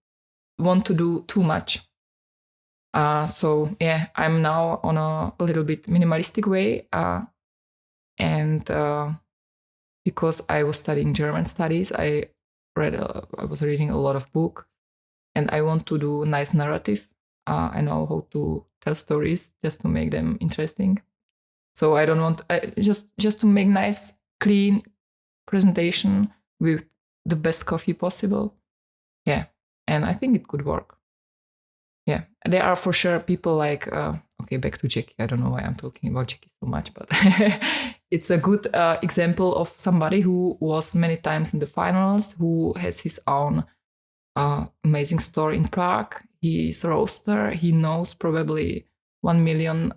want to do too much. So yeah, I'm now on a little bit minimalistic way, and because I was studying German studies, I was reading a lot of books, and I want to do nice narrative. I know how to tell stories just to make them interesting. So I don't want just to make nice, clean presentation with the best coffee possible. Yeah, and I think it could work. Yeah, there are for sure people like, okay, back to Jackie. I don't know why I'm talking about Jackie so much, but it's a good example of somebody who was many times in the finals, who has his own amazing store in Prague. He's a roaster. He knows probably 1 million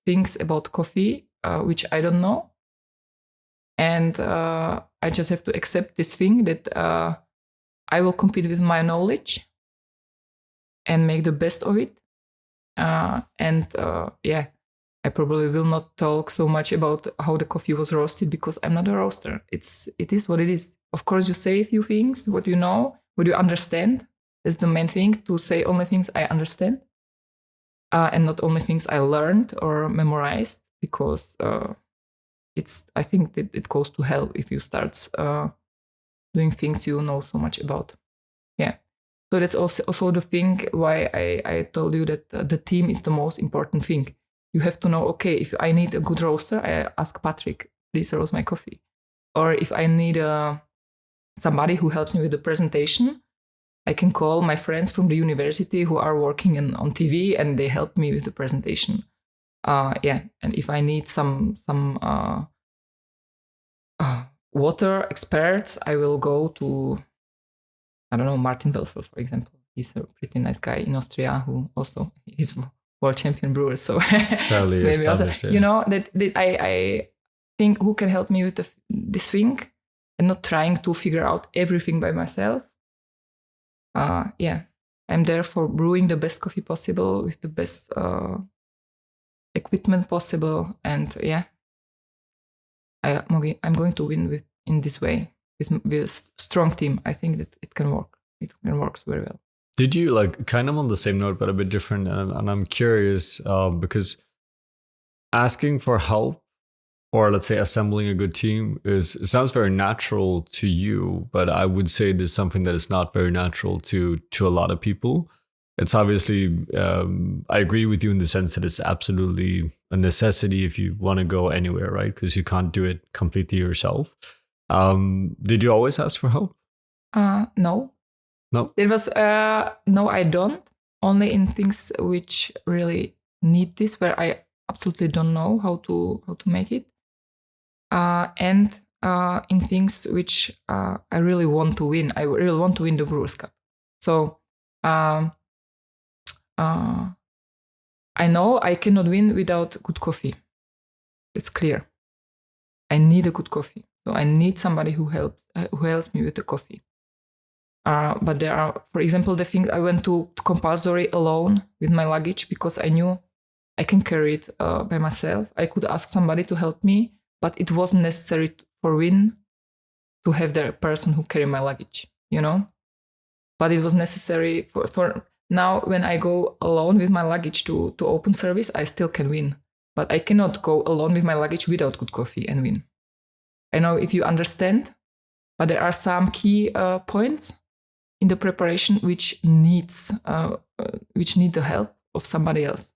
things about coffee, which I don't know. And I just have to accept this thing that I will compete with my knowledge and make the best of it. Yeah, I probably will not talk so much about how the coffee was roasted, because I'm not a roaster. It is what it is. Of course, you say a few things, what you know, what you understand. That's the main thing, to say only things I understand, and not only things I learned or memorized, because I think that it goes to hell if you start doing things you know so much about. Yeah. So that's also the thing why I told you that the team is the most important thing. You have to know, okay, if I need a good roaster, I ask Patrik, please roast my coffee. Or if I need somebody who helps me with the presentation, I can call my friends from the university who are working on TV, and they help me with the presentation. Yeah, and if I need some water experts, I will go to, I don't know, Martin Belfer, for example. He's a pretty nice guy in Austria who also is world champion brewer. So Fairly maybe also, established, you know, that I think who can help me with this thing, and not trying to figure out everything by myself. Yeah, I'm there for brewing the best coffee possible with the best equipment possible, and I'm going to win in this way with a strong team. I think that it can work. It works very well. Did you, like, kind of on the same note but a bit different, and I'm curious because asking for help, or let's say assembling a good team, it sounds very natural to you, but I would say there's something that is not very natural to a lot of people. It's obviously, I agree with you in the sense that it's absolutely a necessity if you want to go anywhere, right? Because you can't do it completely yourself. Did you always ask for help? No. No? It was, no, I don't. Only in things which really need this, where I absolutely don't know how to make it. And in things which I really want to win. I really want to win the Brewers Cup. So I know I cannot win without good coffee. It's clear. I need a good coffee. So I need somebody who helps me with the coffee. But there are, for example, the things I went to compulsory alone with my luggage because I knew I can carry it by myself. I could ask somebody to help me, but it wasn't necessary for win to have the person who carry my luggage, But it was necessary for now when I go alone with my luggage to open service, I still can win. But I cannot go alone with my luggage without good coffee and win. I know if you understand, but there are some key points in the preparation which need the help of somebody else.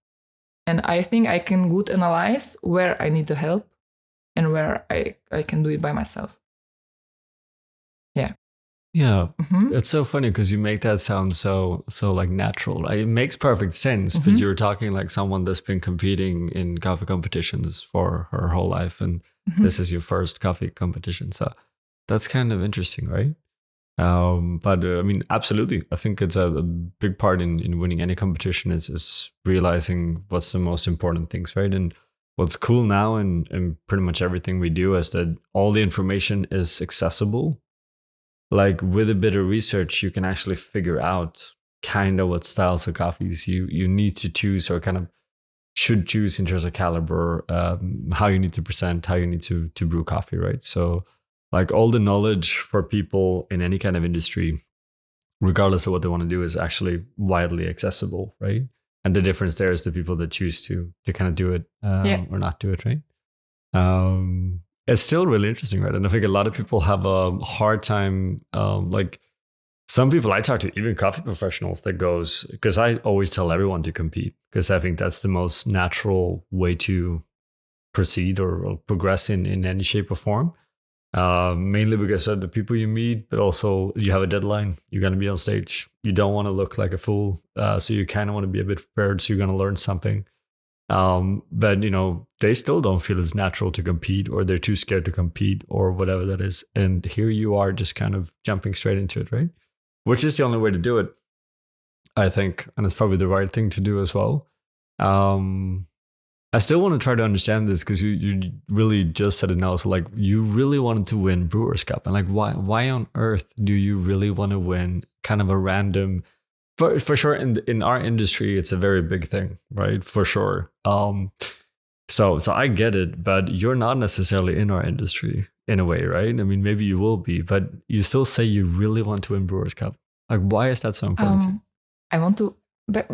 And I think I can good analyze where I need the help and where I can do it by myself. Yeah. Yeah. Mm-hmm. It's so funny because you make that sound so like natural. Like, it makes perfect sense, but you're talking like someone that's been competing in coffee competitions for her whole life, and this is your first coffee competition. So that's kind of interesting, right? But I mean, absolutely. I think it's a big part in winning any competition is realizing what's the most important things, right? And what's cool now and pretty much everything we do is that all the information is accessible. Like, with a bit of research, you can actually figure out kind of what styles of coffees you need to choose, or kind of should choose in terms of caliber, how you need to present, how you need to brew coffee, right? So, like, all the knowledge for people in any kind of industry, regardless of what they want to do, is actually widely accessible, right? And the difference there is the people that choose to kind of do it or not do it, right? It's still really interesting, right? And I think a lot of people have a hard time, like some people I talk to, even coffee professionals, that goes, because I always tell everyone to compete, because I think that's the most natural way to proceed or progress in any shape or form. Mainly because of the people you meet, but also you have a deadline. You're going to be on stage. You don't want to look like a fool. So you kind of want to be a bit prepared. So you're going to learn something. But they still don't feel it's natural to compete, or they're too scared to compete, or whatever that is. And here you are just kind of jumping straight into it, right? Which is the only way to do it, I think. And it's probably the right thing to do as well. I still want to try to understand this, because you really just said it now. So, like, you really wanted to win Brewers Cup, and like, why on earth do you really want to win kind of a random? For sure, in our industry, it's a very big thing, right? For sure. So I get it, but you're not necessarily in our industry in a way, right? I mean, maybe you will be, but you still say you really want to win Brewers Cup. Like, why is that so important to you? I want to,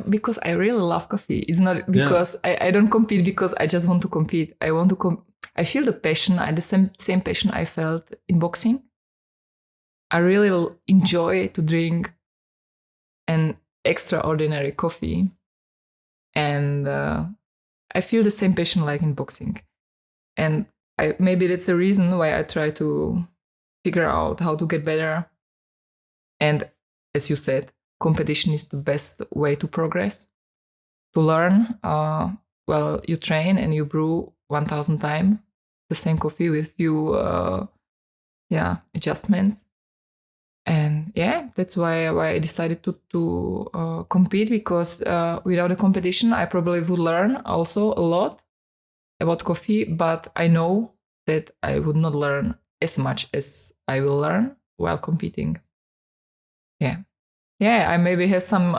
because I really love coffee. It's not because I don't compete because I just want to compete. I want to I feel the passion, the same passion I felt in boxing. I really enjoy to drink an extraordinary coffee, and I feel the same passion like in boxing. And maybe that's the reason why I try to figure out how to get better. And as you said, competition is the best way to progress, to learn. Well, you train and you brew 1,000 times the same coffee with few adjustments. And that's why I decided to compete, because without a competition, I probably would learn also a lot about coffee, but I know that I would not learn as much as I will learn while competing. Yeah. I maybe have some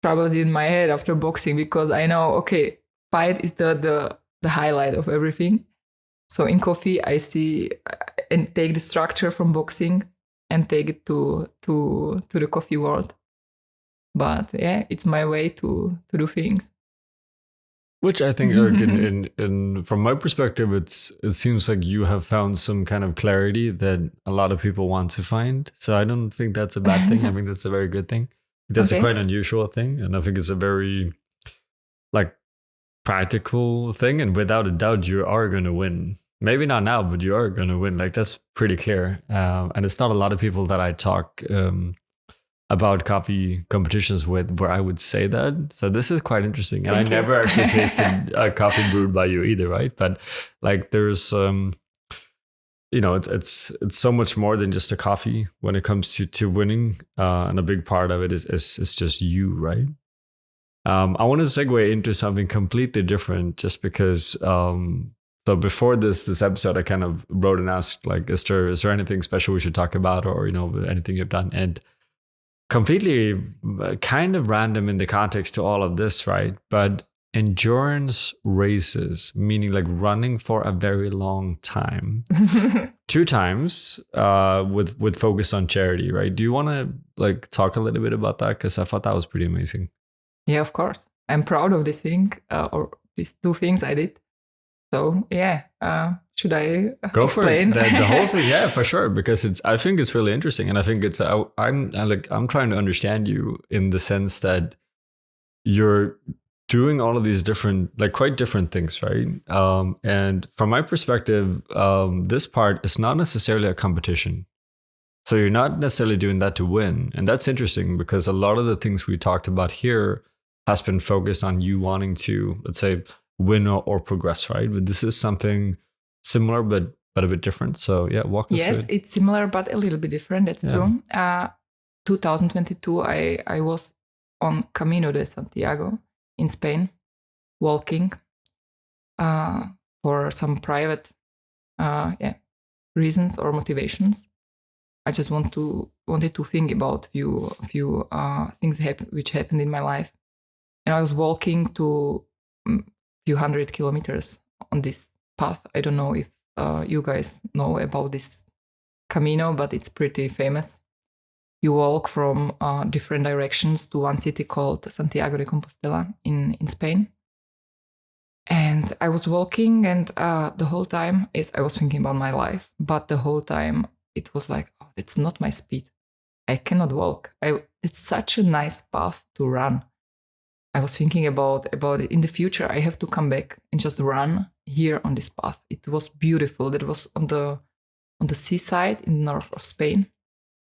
troubles in my head after boxing, because I know, okay, fight is the highlight of everything. So in coffee, I see and take the structure from boxing and take it to the coffee world. But yeah, it's my way to do things. Which I think, Eric, in from my perspective, it seems like you have found some kind of clarity that a lot of people want to find. So I don't think that's a bad thing. I think that's a very good thing. That's a quite unusual thing, and I think it's a very like practical thing. And without a doubt, you are going to win. Maybe not now, but you are going to win. Like that's pretty clear. And it's not a lot of people that I talk about coffee competitions with where I would say that. So this is quite interesting. And I never actually tasted a coffee brewed by you either, right? But like there's it's so much more than just a coffee when it comes to winning. And a big part of it is just you, right? I want to segue into something completely different just because so before this episode I kind of wrote and asked like is there anything special we should talk about, or anything you've done, and completely kind of random in the context to all of this, right? But endurance races, meaning like running for a very long time, 2 times with focus on charity, right? Do you want to like talk a little bit about that? Because I thought that was pretty amazing. Yeah, of course. I'm proud of this thing or these 2 things I did. So yeah, should I go explain? For it? The whole thing? Yeah, for sure. Because I think it's really interesting, and I think it's I'm trying to understand you in the sense that you're doing all of these different, like quite different things, right? And from my perspective, this part is not necessarily a competition. So you're not necessarily doing that to win, and that's interesting because a lot of the things we talked about here has been focused on you wanting to, let's say, win or progress, right? But this is something similar, but a bit different. So yeah, walk us through. Yes, it's similar, but a little bit different. That's true. 2022, I was on Camino de Santiago in Spain, walking for some private reasons or motivations. I just wanted to think about few things which happened in my life, and I was walking to few hundred kilometers on this path. I don't know if you guys know about this Camino, but it's pretty famous. You walk from different directions to one city called Santiago de Compostela in Spain. And I was walking, and the whole time I was thinking about my life, but the whole time it was like, oh, it's not my speed. I cannot walk. It's such a nice path to run. I was thinking about it. In the future, I have to come back and just run here on this path. It was beautiful. That was on the seaside in the north of Spain.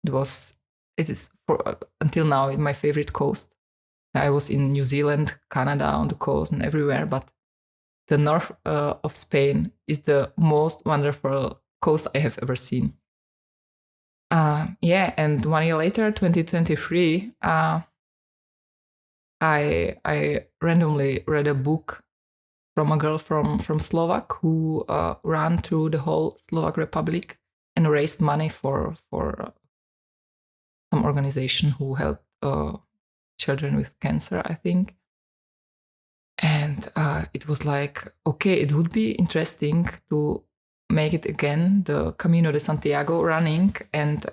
It is until now my favorite coast. I was in New Zealand, Canada, on the coast and everywhere, but the north of Spain is the most wonderful coast I have ever seen. And 1 year later, 2023, I randomly read a book from a girl from Slovak who ran through the whole Slovak Republic and raised money for some organization who helped children with cancer, I think. And it was like, okay, it would be interesting to make it again, the Camino de Santiago running. And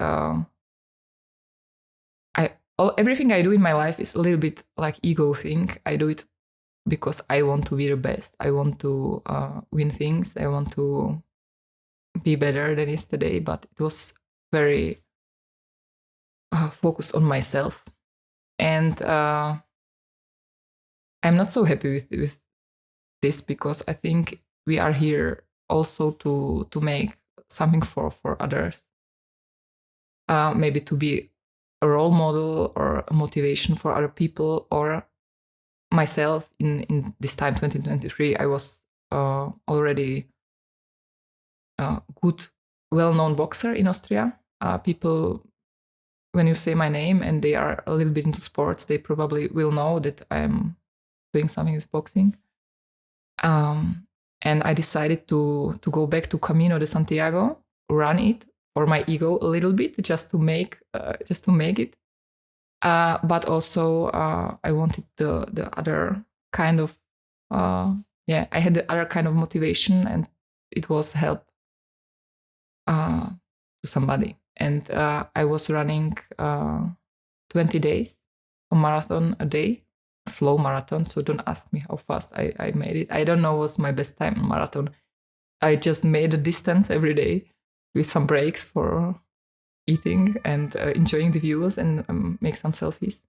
everything I do in my life is a little bit like ego thing. I do it because I want to be the best. I want to win things. I want to be better than yesterday. But it was very focused on myself. And I'm not so happy with this, because I think we are here also to make something for others. Maybe to be a role model or a motivation for other people, or myself. In this time, 2023, I was already a good, well-known boxer in Austria. People, when you say my name and they are a little bit into sports, they probably will know that I'm doing something with boxing. And I decided to go back to Camino de Santiago, run it for my ego a little bit, just to make it. But also I wanted the other kind of I had the other kind of motivation, and it was help to somebody. And I was running 20 days, a marathon a day, a slow marathon. So don't ask me how fast I made it. I don't know what's my best time in marathon. I just made a distance every day with some breaks for eating and enjoying the views and make some selfies.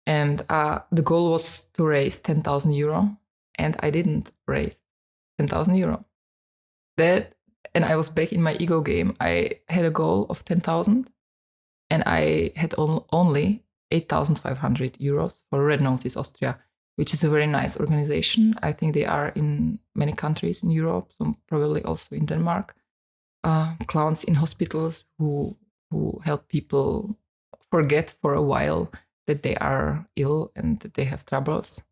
And the goal was to raise 10,000 euro, and I didn't raise 10,000 euro. And I was back in my ego game. I had a goal of 10,000, and I had only 8,500 euros for Red Noses Austria, which is a very nice organization. I think they are in many countries in Europe, so probably also in Denmark. Clowns in hospitals who help people forget for a while that they are ill and that they have troubles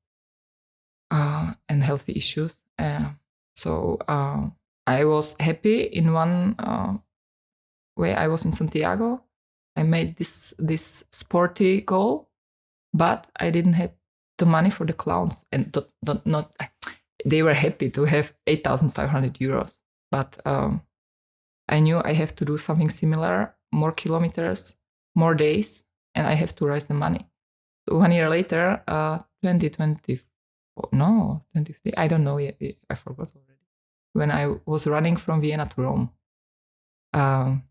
and healthy issues. So I was happy in one way. I was in Santiago. I made this sporty goal, but I didn't have the money for the clowns, and not they were happy to have 8,500 euros, but I knew I have to do something similar, more kilometers, more days, and I have to raise the money. So 1 year later, 2023, I don't know yet, I forgot already, when I was running from Vienna to Rome. I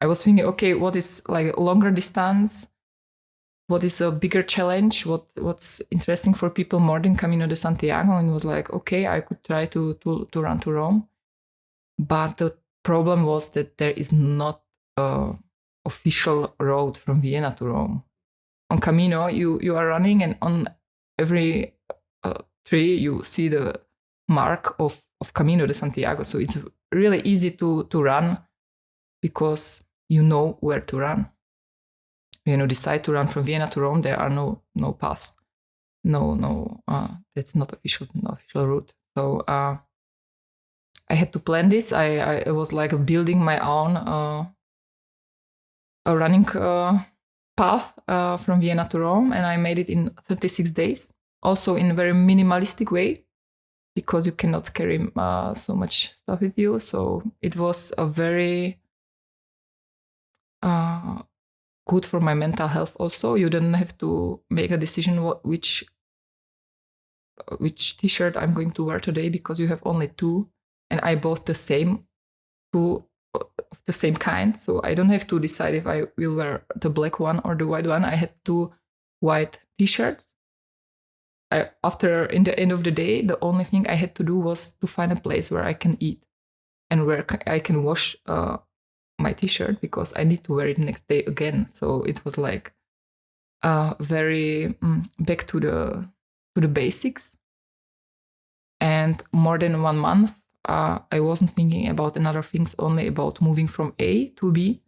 was thinking, okay, what is like a longer distance? What is a bigger challenge? What's interesting for people more than Camino de Santiago? And was like, okay, I could try to run to Rome. But the problem was that there is not an official road from Vienna to Rome. On Camino, you are running, and on every tree you see the mark of Camino de Santiago. So it's really easy to run because you know where to run. When you decide to run from Vienna to Rome, there are no paths. That's not official route. So I had to plan this. I was like building my own a running path from Vienna to Rome, and I made it in 36 days. Also in a very minimalistic way, because you cannot carry so much stuff with you. So it was a very good for my mental health. Also, you don't have to make a decision which t-shirt I'm going to wear today, because you have only two, and I bought the same two of the same kind. So I don't have to decide if I will wear the black one or the white one. I had two white t-shirts. In the end of the day, the only thing I had to do was to find a place where I can eat and where I can wash my t-shirt, because I need to wear it next day again. So it was like very back to the basics. And more than 1 month, I wasn't thinking about another things, only about moving from A to B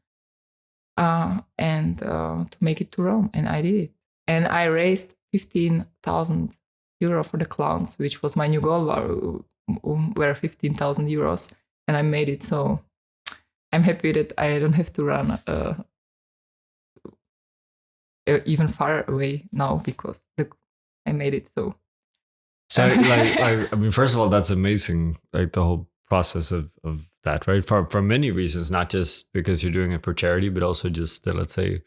and to make it to Rome. And I did it. And I raised 15,000 euro for the clowns, which was my new goal, were 15,000 euros. And I made it. So I'm happy that I don't have to run even far away now, because I made it. So I mean, first of all, that's amazing. Like the whole process of that, right? For many reasons, not just because you're doing it for charity, but also just let's say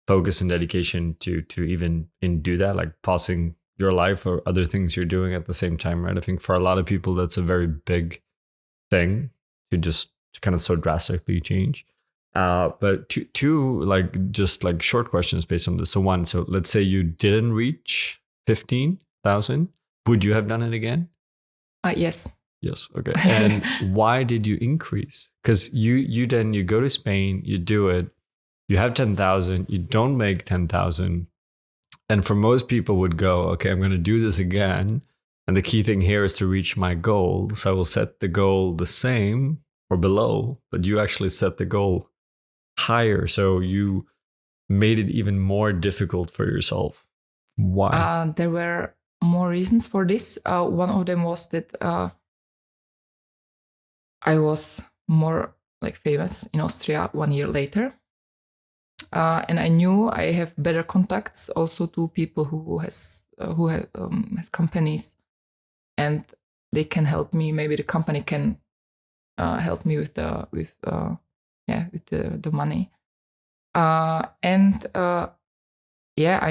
focus and dedication to even do that, like pausing your life or other things you're doing at the same time, right? I think for a lot of people, that's a very big thing to just kind of so drastically change. But two like just like short questions based on this. So one, so let's say you didn't reach 15,000. Would you have done it again? Yes. Yes. Okay. And why did you increase? Because you go to Spain, you do it, you have 10,000, you don't make 10,000. And for most people would go, okay, I'm going to do this again. And the key thing here is to reach my goal. So I will set the goal the same or below, but you actually set the goal higher. So you made it even more difficult for yourself. Why? There were more reasons for this. One of them was that I was more like famous in Austria 1 year later. And I knew I have better contacts also to people who has companies, and they can help me. Maybe the company can help me with the money. I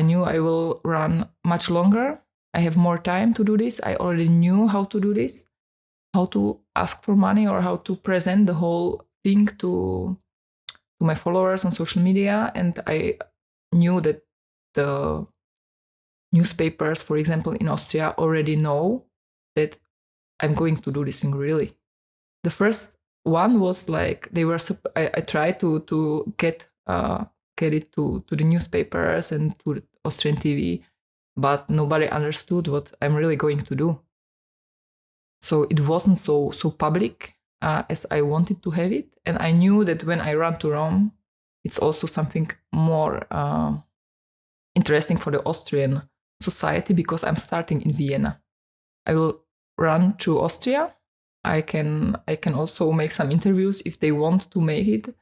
knew I will run much longer. I have more time to do this. I already knew how to do this, how to ask for money or how to present the whole thing to my followers on social media. And I knew that the newspapers, for example, in Austria already know that I'm going to do this thing really. The first one was like I tried to get it to the newspapers and to Austrian TV, but nobody understood what I'm really going to do. So it wasn't so public as I wanted to have it, and I knew that when I run to Rome, it's also something more interesting for the Austrian society because I'm starting in Vienna. I will run through Austria. I can also make some interviews if they want to make it.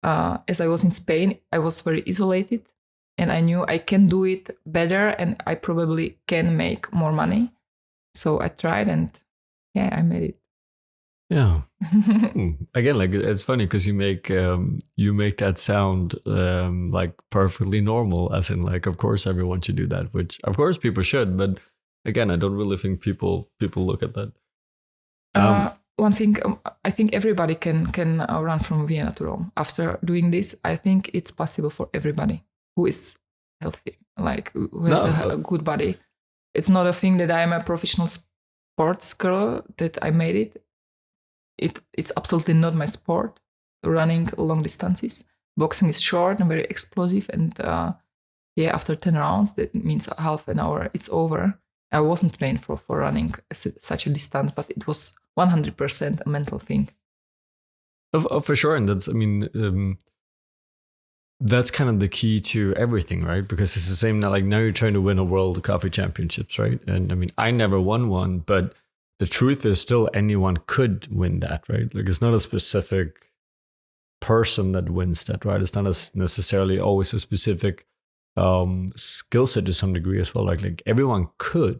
As I was in Spain, I was very isolated, and I knew I can do it better, and I probably can make more money. So I tried, and I made it. Yeah. Again, like it's funny because you make that sound like perfectly normal, as in like, of course everyone should do that, which of course people should, but again, I don't really think people look at that. One thing, I think everybody can run from Vienna to Rome. After doing this, I think it's possible for everybody who is healthy, like who has a good body. It's not a thing that I'm a professional sports girl that I made it. It's absolutely not my sport, running long distances. Boxing is short and very explosive, and after 10 rounds, that means half an hour, it's over. I wasn't trained for running such a distance, but it was 100% a mental thing. For sure, and that's kind of the key to everything, right? Because it's the same now. Like now, you're trying to win a World Coffee Championships, right? And I mean, I never won one, but the truth is still anyone could win that, right? Like it's not a specific person that wins that, right? It's not necessarily always a specific skill set to some degree as well. Like everyone could,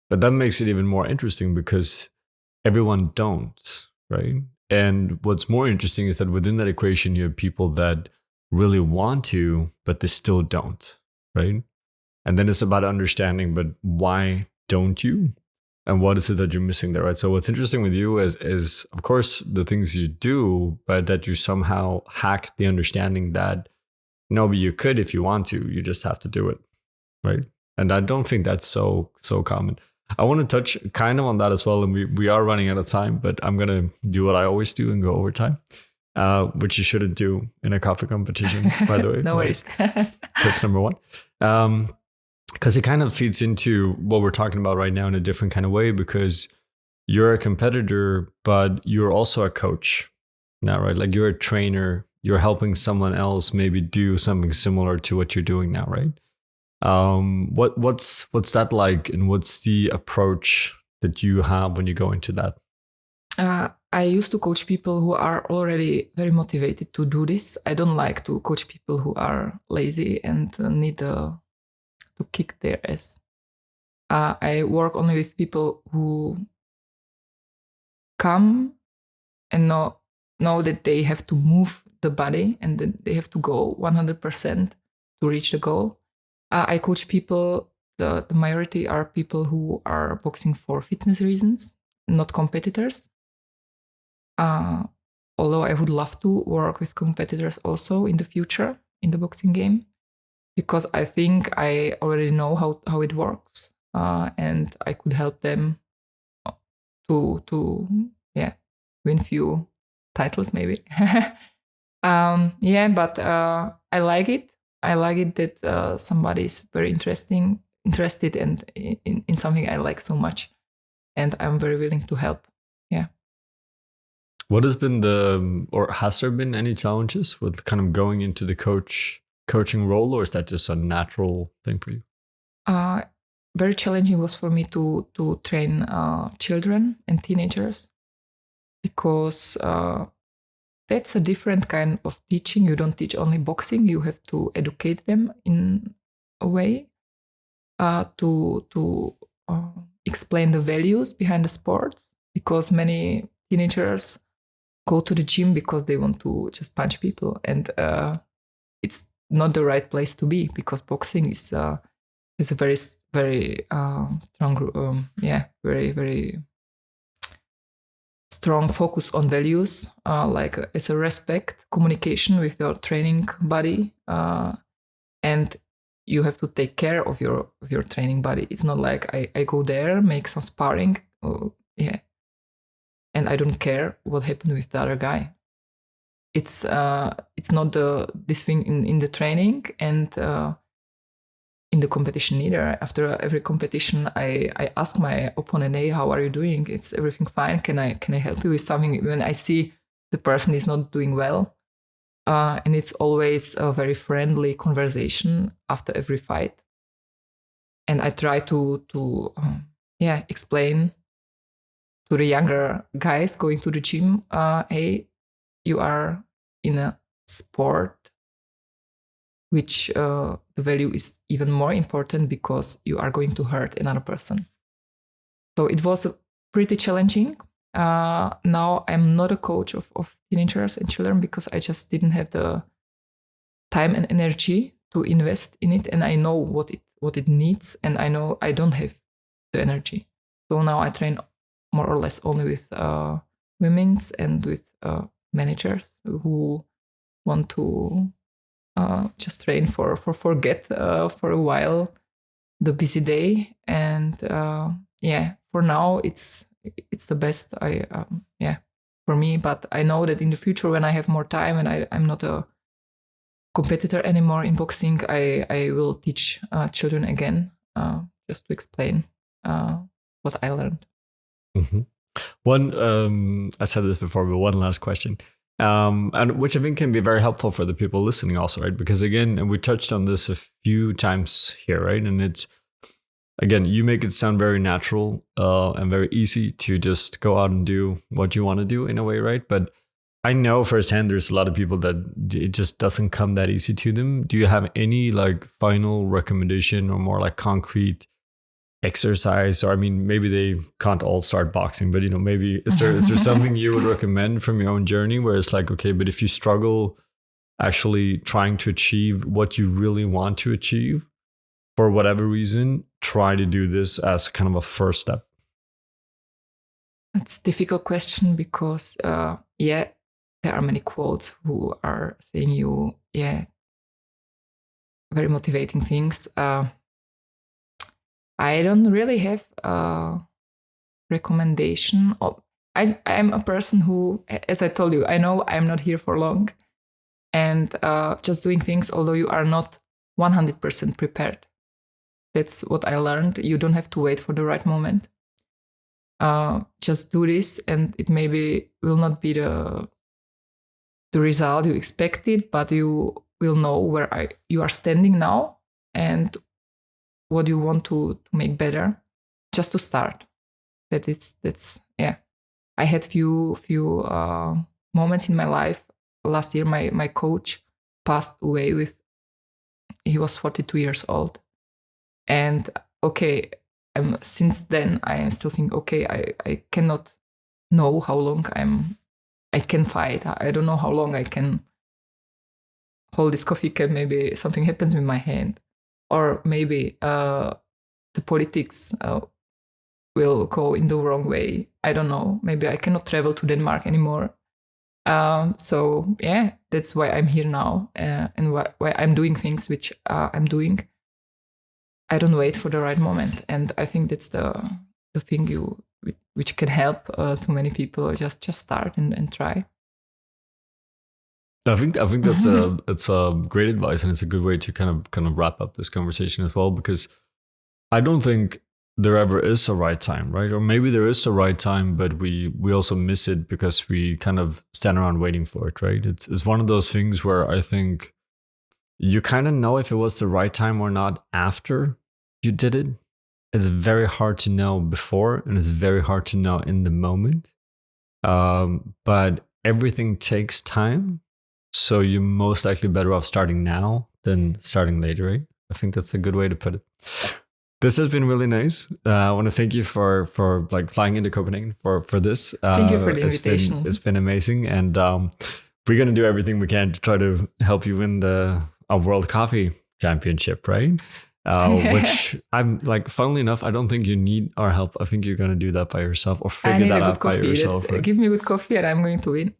but that makes it even more interesting because everyone don't, right? And what's more interesting is that within that equation, you have people that really want to, but they still don't, right? And then it's about understanding, but why don't you? And what is it that you're missing there, right? So what's interesting with you is of course the things you do, but that you somehow hack the understanding that no, but you could if you want to. You just have to do it, right? And I don't think that's so common. I want to touch kind of on that as well, and we are running out of time, but I'm gonna do what I always do and go over time, which you shouldn't do in a coffee competition, by the way. No worries. Tips number one. Because it kind of feeds into what we're talking about right now in a different kind of way, because you're a competitor, but you're also a coach now, right? Like you're a trainer, you're helping someone else maybe do something similar to what you're doing now, right? What's that like, and what's the approach that you have when you go into that? I used to coach people who are already very motivated to do this. I don't like to coach people who are lazy and need to kick their ass. I work only with people who come and know that they have to move the body and that they have to go 100% to reach the goal. I coach people, the majority are people who are boxing for fitness reasons, not competitors. Although I would love to work with competitors also in the future in the boxing game, because I think I already know how it works, and I could help them to win few titles maybe. But I like it. I like it that somebody is very interested and in something I like so much, and I'm very willing to help. Yeah. What has been has there been any challenges with kind of going into the coaching role, or is that just a natural thing for you? Very challenging was for me to train children and teenagers. because that's a different kind of teaching. You don't teach only boxing. You have to educate them in a way to explain the values behind the sports, because many teenagers go to the gym because they want to just punch people, and it's not the right place to be, because boxing is a very strong, very strong focus on values, like as a respect, communication with your training buddy, and you have to take care of your training buddy. It's not like I go there, make some sparring, and I don't care what happened with the other guy. It's not this thing in the training and in the competition either. After every competition, I ask my opponent, "Hey, how are you doing? Is everything fine? Can I help you with something?" When I see the person is not doing well, and it's always a very friendly conversation after every fight, and I try to explain to the younger guys going to the gym, "Hey, you are in a sport which the value is even more important because you are going to hurt another person." So it was pretty challenging. Now I'm not a coach of teenagers and children because I just didn't have the time and energy to invest in it, and I know what it needs, and I know I don't have the energy. So now I train more or less only with women's and with managers who want to just train for forget for a while the busy day, and for now it's the best for me. But I know that in the future, when I have more time and I'm not a competitor anymore in boxing, I will teach children again, just to explain what I learned. Mm-hmm. I said this before, but one last question. And which I think can be very helpful for the people listening also, right? Because again, and we touched on this a few times here, right? And it's, again, you make it sound very natural and very easy to just go out and do what you want to do in a way, right? But I know firsthand there's a lot of people that it just doesn't come that easy to them. Do you have any like final recommendation or more like concrete exercise? Or I mean, maybe they can't all start boxing, but maybe is there something you would recommend from your own journey where it's like, okay, but if you struggle actually trying to achieve what you really want to achieve for whatever reason, try to do this as kind of a first step? It's a difficult question because there are many quotes who are saying very motivating things. I don't really have a recommendation. I'm a person who, as I told you, I know I'm not here for long. And just doing things, although you are not 100% prepared. That's what I learned. You don't have to wait for the right moment. Just do this, and it maybe will not be the result you expected, but you will know where you are standing now and what you want to make better, just to start. I had few moments in my life. Last year, my coach passed away he was 42 years old. And since then, I am still thinking, I cannot know how long I can fight. I don't know how long I can hold this coffee cup. Maybe something happens with my hand. Or maybe the politics will go in the wrong way. I don't know. Maybe I cannot travel to Denmark anymore. So that's why I'm here now, and why I'm doing things which I'm doing. I don't wait for the right moment, and I think that's the thing which can help to many people. Just start and try. I think that's a great advice, and it's a good way to kind of wrap up this conversation as well, because I don't think there ever is a right time, right? Or maybe there is a right time, but we also miss it because we kind of stand around waiting for it, right? It's one of those things where I think you kind of know if it was the right time or not after you did it. It's very hard to know before, and it's very hard to know in the moment. But everything takes time. So you're most likely better off starting now than starting later, right? I think that's a good way to put it. This has been really nice. I want to thank you for like flying into Copenhagen for this. Thank you for the invitation. It's been amazing, and we're gonna do everything we can to try to help you win the World Coffee Championship, right? Which I'm like, funnily enough, I don't think you need our help. I think you're gonna do that by yourself or figure that out by yourself. Right? Give me good coffee, and I'm going to win.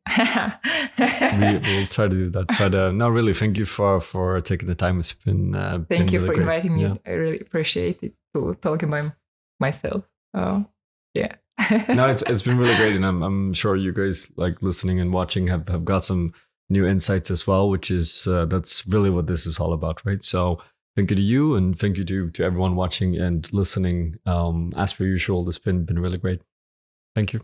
We'll try to do that. But no, really, thank you for taking the time. It's been thank you really for great. inviting me. I really appreciate it to talk about myself. Yeah. No, it's been really great, and I'm sure you guys like listening and watching have got some new insights as well, which is that's really what this is all about, right? So thank you to you, and thank you to everyone watching and listening. As per usual, it's been really great. Thank you.